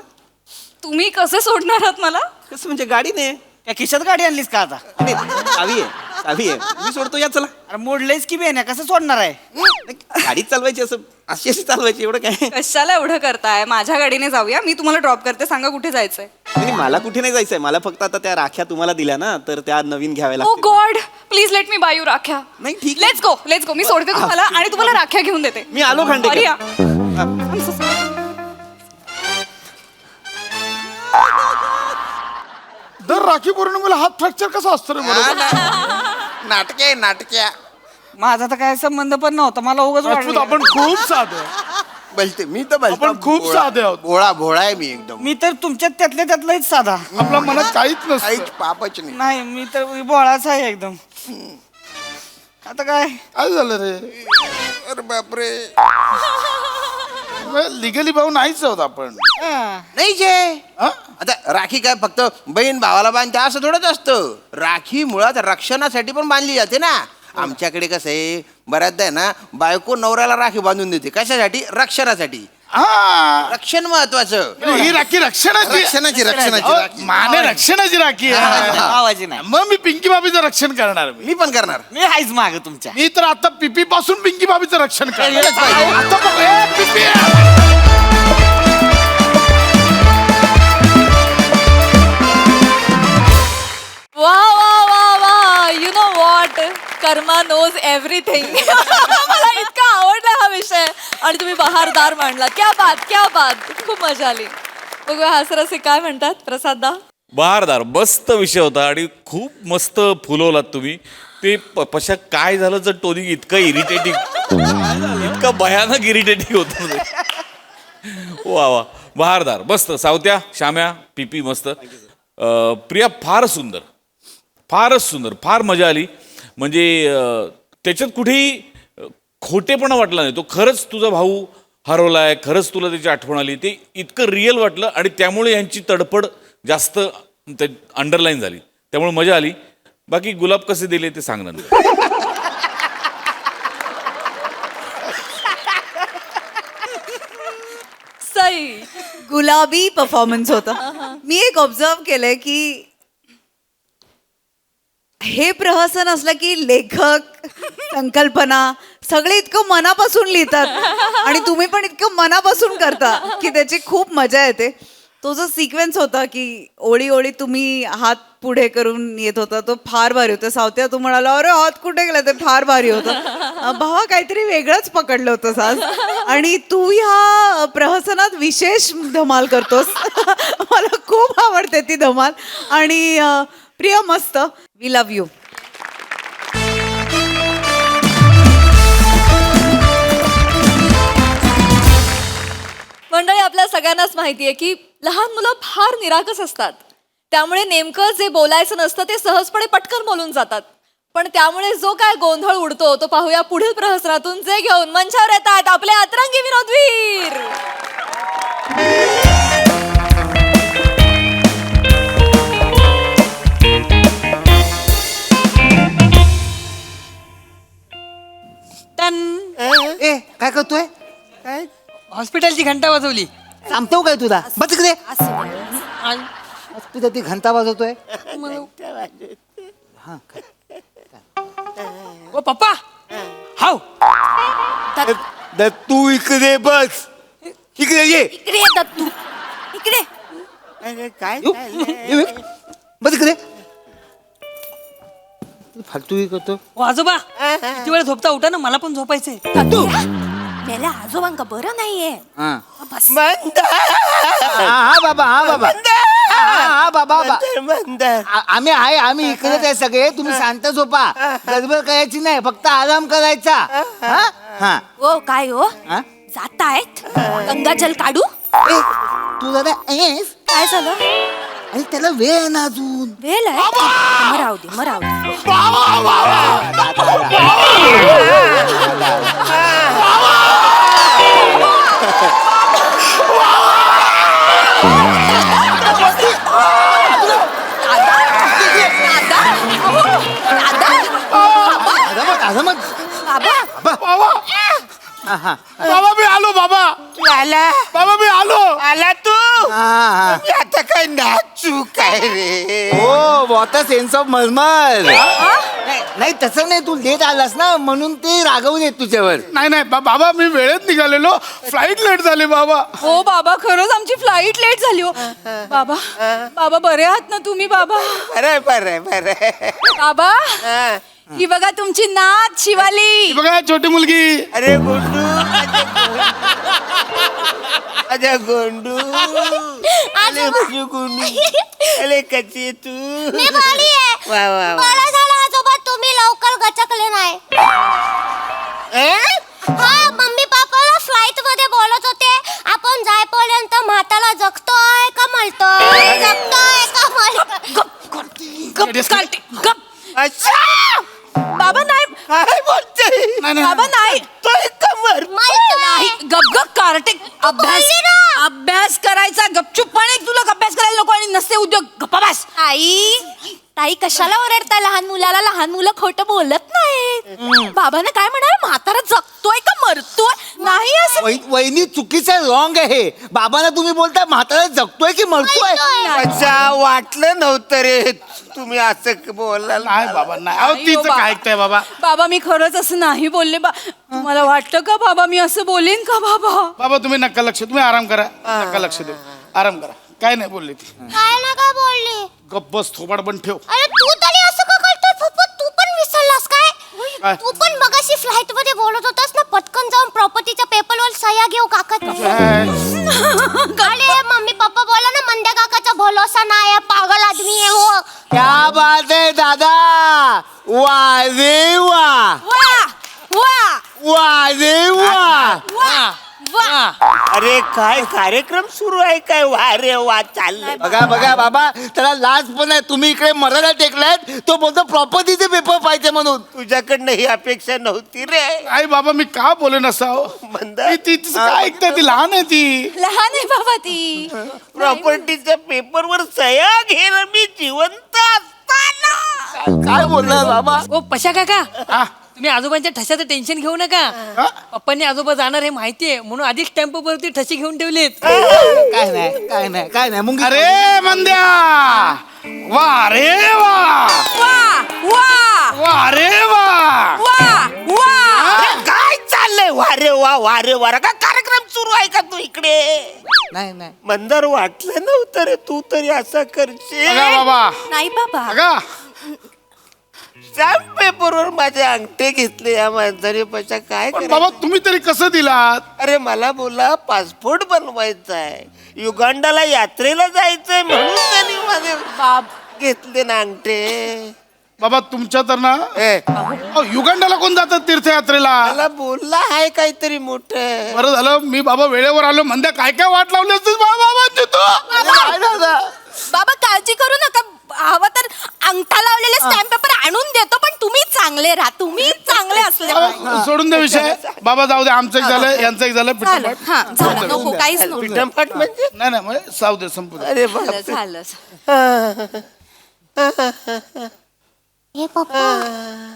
तुम्ही कसे सोडणार आहात मला? कसं म्हणजे गाडीने? त्या खिशात गाडी आणलीस का आता? नाही, चावी आहे, चावी आहे. मी सोडतो, या चला. अरे मोडलेस की बेन कसं सोडणार आहे? गाडी चालवायची, असं अशी अशी चालवायची, एवढं काय. कशाला एवढं करताय? माझ्या गाडीने जाऊया. मी तुम्हाला ड्रॉप करते. सांगा कुठे जायचंय. नाही, मला कुठे नाही जायचंय. मला फक्त आता त्या राख्या तुम्हाला दिल्या ना, तर त्या नवीन घ्याव्या ओ लागतील. God please let me buy you राख्या. नाही, ठीक आहे. Let's go let's go. मी सोडते तुम्हाला आणि तुम्हाला राख्या घेऊन देते. मी आलो खांडेकर. Sorry हा. दर राखी पौर्णिमेला हात फ्रॅक्चर कसा असतो रे बरोबर? नाटके नाटक्या माझा तर काय संबंध पण नव्हता. मला उगाच राजपूत, वाटलं. आपण खूप साधे आहे. बोलते मी तर बोलतो. आपण खूप भोळा- साधे आहोत. भोळा भोळा आहे मी एकदम. मी तर तुमच्यात त्यातल्या त्यातलाच साधा. आपल्या मनात काहीच काहीच नसतं. पापच नाही. नाही मी तर बोळाच आहे एकदम. आता काय काय झालं रे? अरे बापरे. लिगली भाऊ नाहीच आहोत आपण. नाही जे हा? आता राखी काय फक्त बहीण भावाला बांधते असं थोडंच असतं. राखी मुळात रक्षणासाठी पण बांधली जाते ना. आमच्याकडे कसं आहे, बऱ्याचदा आहे ना, बायको नवऱ्याला राखी बांधून देते. कशासाठी? रक्षणासाठी. हा, रक्षण महत्वाचं. ही राखी रक्षणाची रक्षणाची रक्षणाची अहो, राखी. माने रक्षणाची राखी आहे. आवाजी नाही. मग मी पिंकी भाभीचं रक्षण करणार. मी पण करणार. मी हायच माग तुमच्या. मी तर आता पिपी पासून पिंकी भाभीचं रक्षण करणार. केलंच पाहिजे. आता बघ, ए, पिपी. वा वा वा वा you know what karma knows everything. मला इतका आवडला हा विषय आणि तुम्ही बहारदार मांडला. क्या बात क्या बात. खूप मजा आली. बघूया हासरसे काय म्हणतात प्रसाददा. बहारदार मस्त विषय होता आणि खूप मस्त फुलवलात तुम्ही ते. पशा काय झालं जर टोनिंग इतकं इरिटेटिंग, इतकं भयानक इरिटेटिंग होतं. वा वा बहारदार मस्त. सावत्या, श्याम्या, पीपी मस्त. प्रिया फार सुंदर, फारच सुंदर, फार मजा आली. म्हणजे त्याच्यात कुठेही खोटेपणा वाटला नाही. तो खरंच तुझा भाऊ हरवलाय, खरंच तुला त्याची आठवण आली. ते इतकं रिअल वाटलं आणि त्यामुळे यांची तडफड जास्त अंडरलाईन झाली. त्यामुळे मजा आली. बाकी गुलाब कसे दिले ते सांग नंतर. सई. गुलाबी परफॉर्मन्स होता. मी एक ऑब्झर्व केलंय की हे प्रहसन असलं की लेखक संकल्पना सगळे इतकं मनापासून लिहितात आणि तुम्ही पण इतकं मनापासून करता की त्याची खूप मजा येते. तो जो सिक्वेन्स होता की ओळी ओळी तुम्ही हात पुढे करून येत होता तो फार भारी होता. सावत्या तू म्हणाला अरे हात कुठे गेला, ते फार भारी होतं. भावा काहीतरी वेगळंच पकडलं होतं आज आणि तू ह्या प्रहसनात विशेष धमाल करतोस. मला खूप आवडते ती धमाल. आणि प्रिया मस्त. We love you. मंडळी आपल्या सगळ्यांनाच माहिती आहे की लहान मुलं फार निरागस असतात. त्यामुळे नेमकं जे बोलायचं नसतं ते सहजपणे पटकन बोलून जातात. पण त्यामुळे जो काय गोंधळ उडतो तो पाहूया पुढील प्रहसनातून, जे घेऊन मंचावर येतात आपले अतरंगी विनोदवीर. ए काय करतोय? काय हॉस्पिटलची घंटा वाजवली. सांगतो काय तुला? बस तिकडे. तुझा ती घंटा वाजवतोय. हा काय? ओ पप्पा हाव तू इकडे बस इकडे ये इकडे ये दत्तू इकडे. अरे काय बस इकडे फालतू करतो ओ आजोबा किती वेळ झोपता उठा ना मला पण झोपायचंय. दत्तू मेल्या आजोबांका बरं नाहीये. बस. हा बाबा हा बाबा आम्ही आहे आम्ही इकडेच आहे सगळे तुम्ही शांत झोपा गडबड करायची नाही फक्त आराम करायचा हा हा ओ काय हो हा? जातायत गंगाजल काढू. ए, तू दादा आहेस काय झालं आणि त्याला वेळ आहे ना अजून वेल आहे मराव दे मराव दे. बाबा मी आलो बाबा आला बाबा मी आलो आला तू हा मी आता काय नाचू काय रे हो वॉट सेन्स ऑफ मर्मर नाही तसं नाही तू लेट आलास ना म्हणून ते रागवून येत तुझ्यावर नाही नाही बाबा मी वेळेत निघालेलो फ्लाईट लेट झाली बाबा हो बाबा खरंच आमची फ्लाईट लेट झाली हो. बाबा बाबा बरे आहात ना तुम्ही बाबा. बरं बाबा ही बघा तुमची नात शिवाली. बघा छोटी मुलगी अरे गोंडू अरे गोंडू अरे माझी गोंडू अरे कशी आहे तू मी भारी आहे. वा वा वा बरं झालं आजोबा तुम्ही लवकर गचकले नाही. हा मम्मी पप्पाला फ्लाईट मध्ये बोलत होते आपण जायपर्यंत म्हाताला जगतोय का मरतोय जगतोय का मरतोय. गप अच्छा बाबा नाही काय बोलते बाबा नाही तो कमर नाही गप गप कार्टिक अभ्यास करायचा गपचूपपणे तुला अभ्यास करायला नको आणि नसते उद्योग गप्पा बस. ताई कशाला ओरडताय लहान मुलाला लहान मुलं खोटं बोलत नाहीत. बाबांना काय म्हणाल म्हातारा जगतोय का मरतोय नाही असं वहिनी चुकीचं रॉंग आहे बाबांना तुम्ही बोलताय म्हातारा जगतोय की मरतोय अच्छा वाटलं नव्हतं रे तुम्ही असं बोलाल नाही बाबा नाही अहो नाही हो तिचं काय ऐकताय बाबा बाबा मी खरंच असं नाही बोलले तुम्हाला वाटतं का बाबा मी असं बोलेन का बाबा. बाबा तुम्ही नका लक्ष तुम्ही आराम करा नका लक्ष देऊ आराम करा काय नाही बोलली ती काय ना काय बोलली. गप्प बस थोबाड पण ठेव अरे तू तरी असं का करतोय पप्पा तू पण विसरलास काय. काय? तू पण मगाशी फ्लाईट मध्ये बोलत होतास ना पटकन जाऊन प्रॉपर्टीच्या पेपरवर सह्या घेऊ काका. अरे मम्मी पप्पा बोला ना मंद्या काकाचा भरोसा नाही आहे पागल आदमी आहे हो. क्या बात आहे दादा वा रे वा वा वा वा रे वा वा अरे काय कार्यक्रम सुरू आहे काय वा रे वा चाललंय बघा बघा बाबा त्याला लाज पण आहे तुम्ही इकडे मराठा टेकलायत तो बोलतो प्रॉपर्टीचे पेपर पाहिजे म्हणून तुझ्याकडनं ही अपेक्षा नव्हती रे आई बाबा मी का बोले नसाव मंदा तिचं काय ऐकताय ती लहान आहे ती लहान आहे बाबा ती. प्रॉपर्टीच्या पेपरवर सह्या घेणं मी जिवंत असताना काय बोलणार बाबा ओ पशा काका हा तुम्ही आजोबांच्या ठशाचं टेन्शन घेऊ नका. पप्पांनी आजोबा जाणार हे माहितीये म्हणून आधीच टेम्पोवरती ठशी घेऊन ठेवलेत. काय नाही काय नाही काय नाही मुंगी अरे मंद्या वा रे वा वा वा वा रे वा वा वा अरे काय चाललंय वारे वारा का कार्यक्रम सुरू आहे का तू इकडे नाही नाही मंदार वाटलं नव्हतं रे तू तरी असं करशील बघा बाबा नाही बाबा बघा स्टॅम्प पेपरवर माझे अंगठे घेतले या माणसाने पशा काय पण करायचं? बाबा तुम्ही तरी कसं दिलात अरे मला बोला पासपोर्ट बनवायचा आहे युगांडाला यात्रेला जायचंय म्हणून त्यांनी माझे बाप घेतले ना अंगठे बाबा तुमच्या तर ना ए, अहो, युगांडाला कोण जातात तीर्थयात्रेला मला बोलला आहे काहीतरी मोठं बरं झालं मी बाबा वेळेवर आलो मंद्या काय काय वाट लावली असतीस बाबांची तू बाबा काळजी करू नका हवं तर अंगठा लावलेले स्टॅम्प पेपर आणून देतो पण तुम्ही चांगले राहा तुम्ही चांगले असले पाहिजे. सोडून दे विषय बाबा जाऊ दे आमचं एक झालं यांचं एक झालं झालं पिठोपाठ. हा झालं नको काहीच नको पिठंपाट म्हणजे नाही नाही म्हणजे जाऊ दे संपू दे. अरे झालं बाप झालं हे पप्पा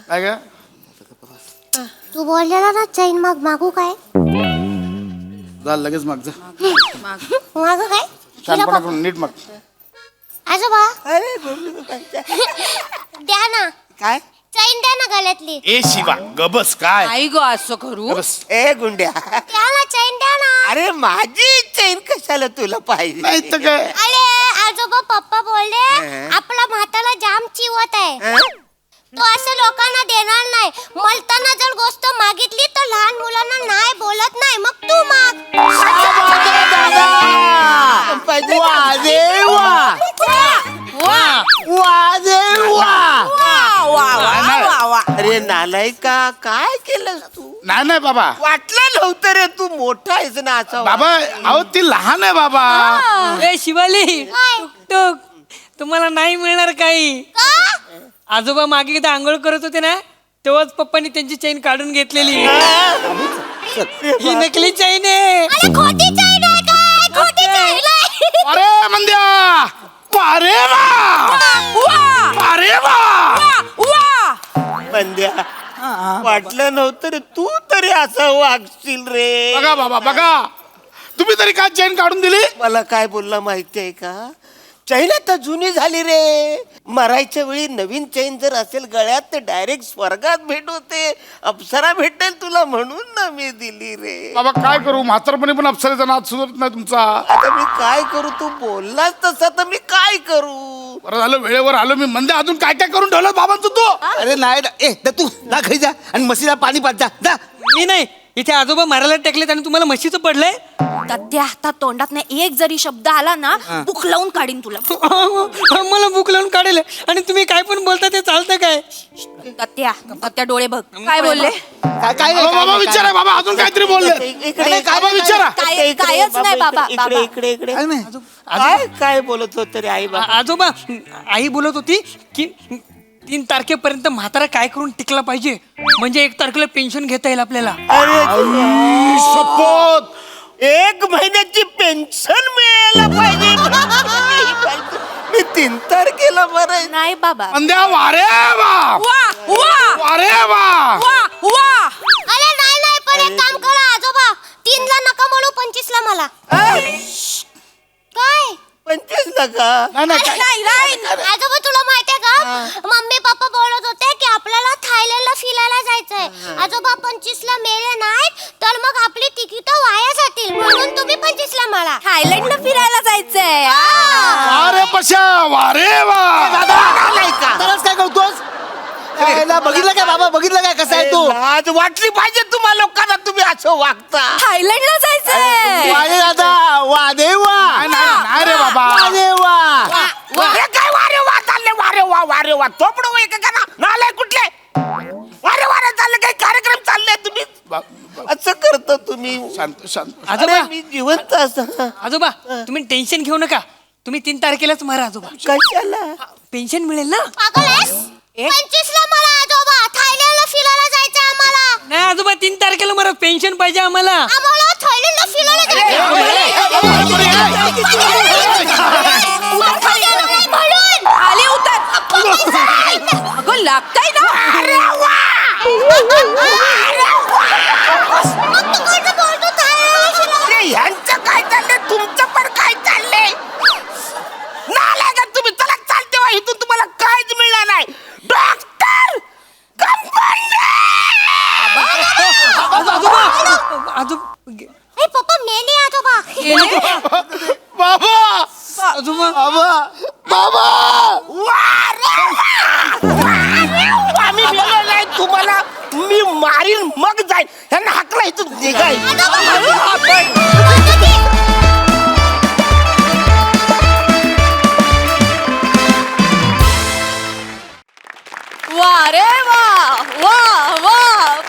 काय काय तू बोललेला ना चैन मग मागू काय जा लगेच माग जा मागू काय छानपणा करून नीट माग आजोबा अरे बोलू नका. द्या ना काय चैन द्या ना गळ्यातली. ए शिवा गबस काय आई गो असं करू. गबस. ए गुंड्या त्याला चैन द्या ना. अरे माझी चैन कशाला तुला पाहिजे नाही तर काय अरे आजोबा पप्पा बोलले आपला म्हाताला जाम चिवत आहे. तो असं लोकांना देणार नाही. मलताना जर गोष्ट मागितली तर लहान मुलांना नाही बोलत नाही. मग तू माग. वा रे वा वा रे वा. अरे नालायका काय केलं तू नाही नाही बाबा वाटलं नव्हतं रे तू मोठा आहेस ना असं बाबा अहो ती लहान आहे बाबा ए शिवाली काय? टुक तुम्हाला नाही मिळणार काही. का? आजोबा मागे एकदा आंघोळ करत होते ना तेव्हाच पप्पानी त्यांची चैन काढून घेतलेली. ही नकली चैन आहे. अरे खोटी चैन आहे काय? खोटी चैन आहे. अरे मंद्या अरे अरे बंद्या वाटलं नव्हतं रे तू तरी असं वागशील रे बघा बाबा बघा तुम्ही तरी काय चेन काढून दिली मला काय बोलला माहिती आहे का चैन आता जुनी झाली रे मरायच्या वेळी नवीन चैन जर असेल गळ्यात तर डायरेक्ट स्वर्गात भेट होते अप्सरा भेटेल तुला म्हणून ना मी दिली रे बाबा काय करू म्हातारपणी पण अप्सरेचा नाद सुधरत नाही तुमचा आता मी काय करू तू बोललास तसा तर मी काय करू बरं झालं वेळेवर आलो मी मंदे अजून काय काय करून ठेवलं बाबांचं तू अरे नाही ए तू ना घरी जा आणि म्हशीला पाणी पाच जा. मी नाही इथे आजोबा मारायला टेकलेत आणि तुम्हाला म्हशीचं पडलंय. त्या आता तोंडात नाही एक जरी शब्द आला ना बुक लावून काढीन तुला. मला भूक लावून काढेल आणि तुम्ही काय पण बोलता ते चालतं काय. त्या डोळे बघ काय बोलले. काय अहो, बाबा विचारा बाबा अजून काहीतरी बोलले इकडे बाबा विचारा कायच नाही बाबा. इकडे इकडे इकडे काय काय बोलत होत रे आई बाबा आजोबा आई बोलत होती की 3 तारखेपर्यंत म्हातारा काय करून टिकला पाहिजे म्हणजे 1 तारखेला पेन्शन घेता येईल आपल्याला. अरे शपथ 1 महिन्याची पेन्शन मिळायला पाहिजे मी 3 तारखेला बरं नाही बाबा. मंद्या वारे वारे वा अरे नाही नाही पण एक काम करा आजोबा 3ला नका म्हणू 25ला मला. काय 25 नका आजोबा तुला माहितीये का मम्मी पप्पा बोलत होते की आपल्याला थायलंडला फिरायला जायचंय. आजोबा 25ला मेले नाहीत तर मग आपली तिकीट वाया जातील म्हणून तुम्ही 25ला मला. थायलंडला फिरायला जायचंय. वारे पशा वारे वा त्यालाच काय करतोस बघितलं काय बाबा बघितलं काय कसं आहे तू आज वाटली पाहिजे तुम्हाला लोकांना तुम्ही असं वागता थायलंडला जायचंय. वारे दादा वा देवा नाही रे बाबा वारे वा हे काय वारे वा चालले वारे वा तोपड वय का नालाय कुठले वारे चालले काही कार्यक्रम चालले तुम्ही असं करता तुम्ही शांत शांत आजोबा मी जिवंत असं आजोबा तुम्ही टेन्शन घेऊ नका तुम्ही 3 तारखेलाच मारा आजोबा. कशाला पेन्शन मिळेल ना. पागल आहेस? 25ला मला आजोबा थायलंडला फिरायला जायचंय आम्हाला. नाही आजोबा 3 तारखेला मारा पेन्शन पाहिजे आम्हाला. आम्हाला थायलंडला फिरायला जायचंय. म्हणून आले उतर. अगं लागताय ना. मग तू कसं बोलतो थायलंडला फिरायला? अरे ह्यांचं काय चाललंय तुमचं पण काय चाललंय नालाय का तुम्ही चला चालते वा इथून तुम्हाला काहीच मिळणार नाही डॉक्टर आजोबा ए पप्पा मेले आजोबा. बाबा आजोबा आम्ही मेलो नाही तुम्हाला मी मारीन मग जाईल ह्यांना हाकला इथून निघाय वा रे वा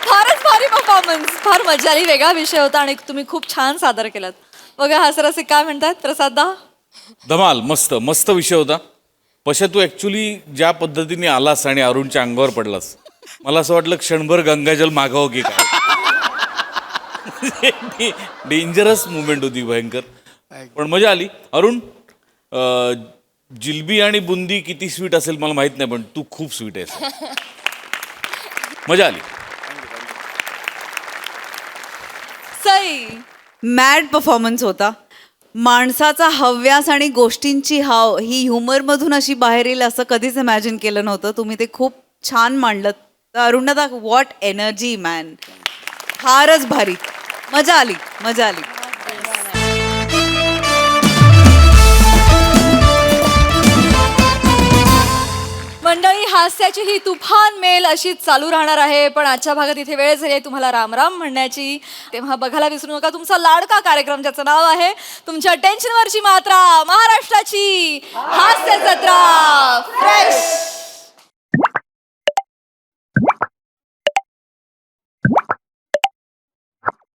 फारच भारी परफॉर्मन्स. फार मजा आली. वेगळा विषय होता आणि तुम्ही खूप छान सादर केलात. बघा हास्यरसिक काय म्हणतात प्रसाद दा. धमाल मस्त मस्त विषय होता. पशा तू ऍक्च्युली ज्या पद्धतीने आलास आणि अरुणच्या अंगावर पडलास मला असं वाटलं क्षणभर गंगाजल मागावं की काय. डेंजरस मुवमेंट होती भयंकर पण मजा आली. अरुण जिलबी आणि बुंदी किती स्वीट असेल मला माहित नाही पण तू खूप स्वीट आहेस. मजा आली. सई मॅड परफॉर्मन्स होता. माणसाचा हव्यास आणि गोष्टींची हाव ही ह्युमरमधून अशी बाहेर येईल असं कधीच इमॅजिन केलं नव्हतं. तुम्ही ते खूप छान मांडलं. अरुणदा, व्हॉट एनर्जी मॅन, फारच भारी, मजा आली, मजा आली. मंडळी, हास्याची ही तुफान मेल अशीच चालू राहणार आहे. पण आजच्या भागात इथे वेळ झाली आहे तुम्हाला राम राम म्हणण्याची. तेव्हा बघायला विसरू नका तुमचा लाडका कार्यक्रम ज्याचं नाव आहे तुमच्या टेन्शनवरची मात्रा, महाराष्ट्राची हास्य जत्रा फ्रेश.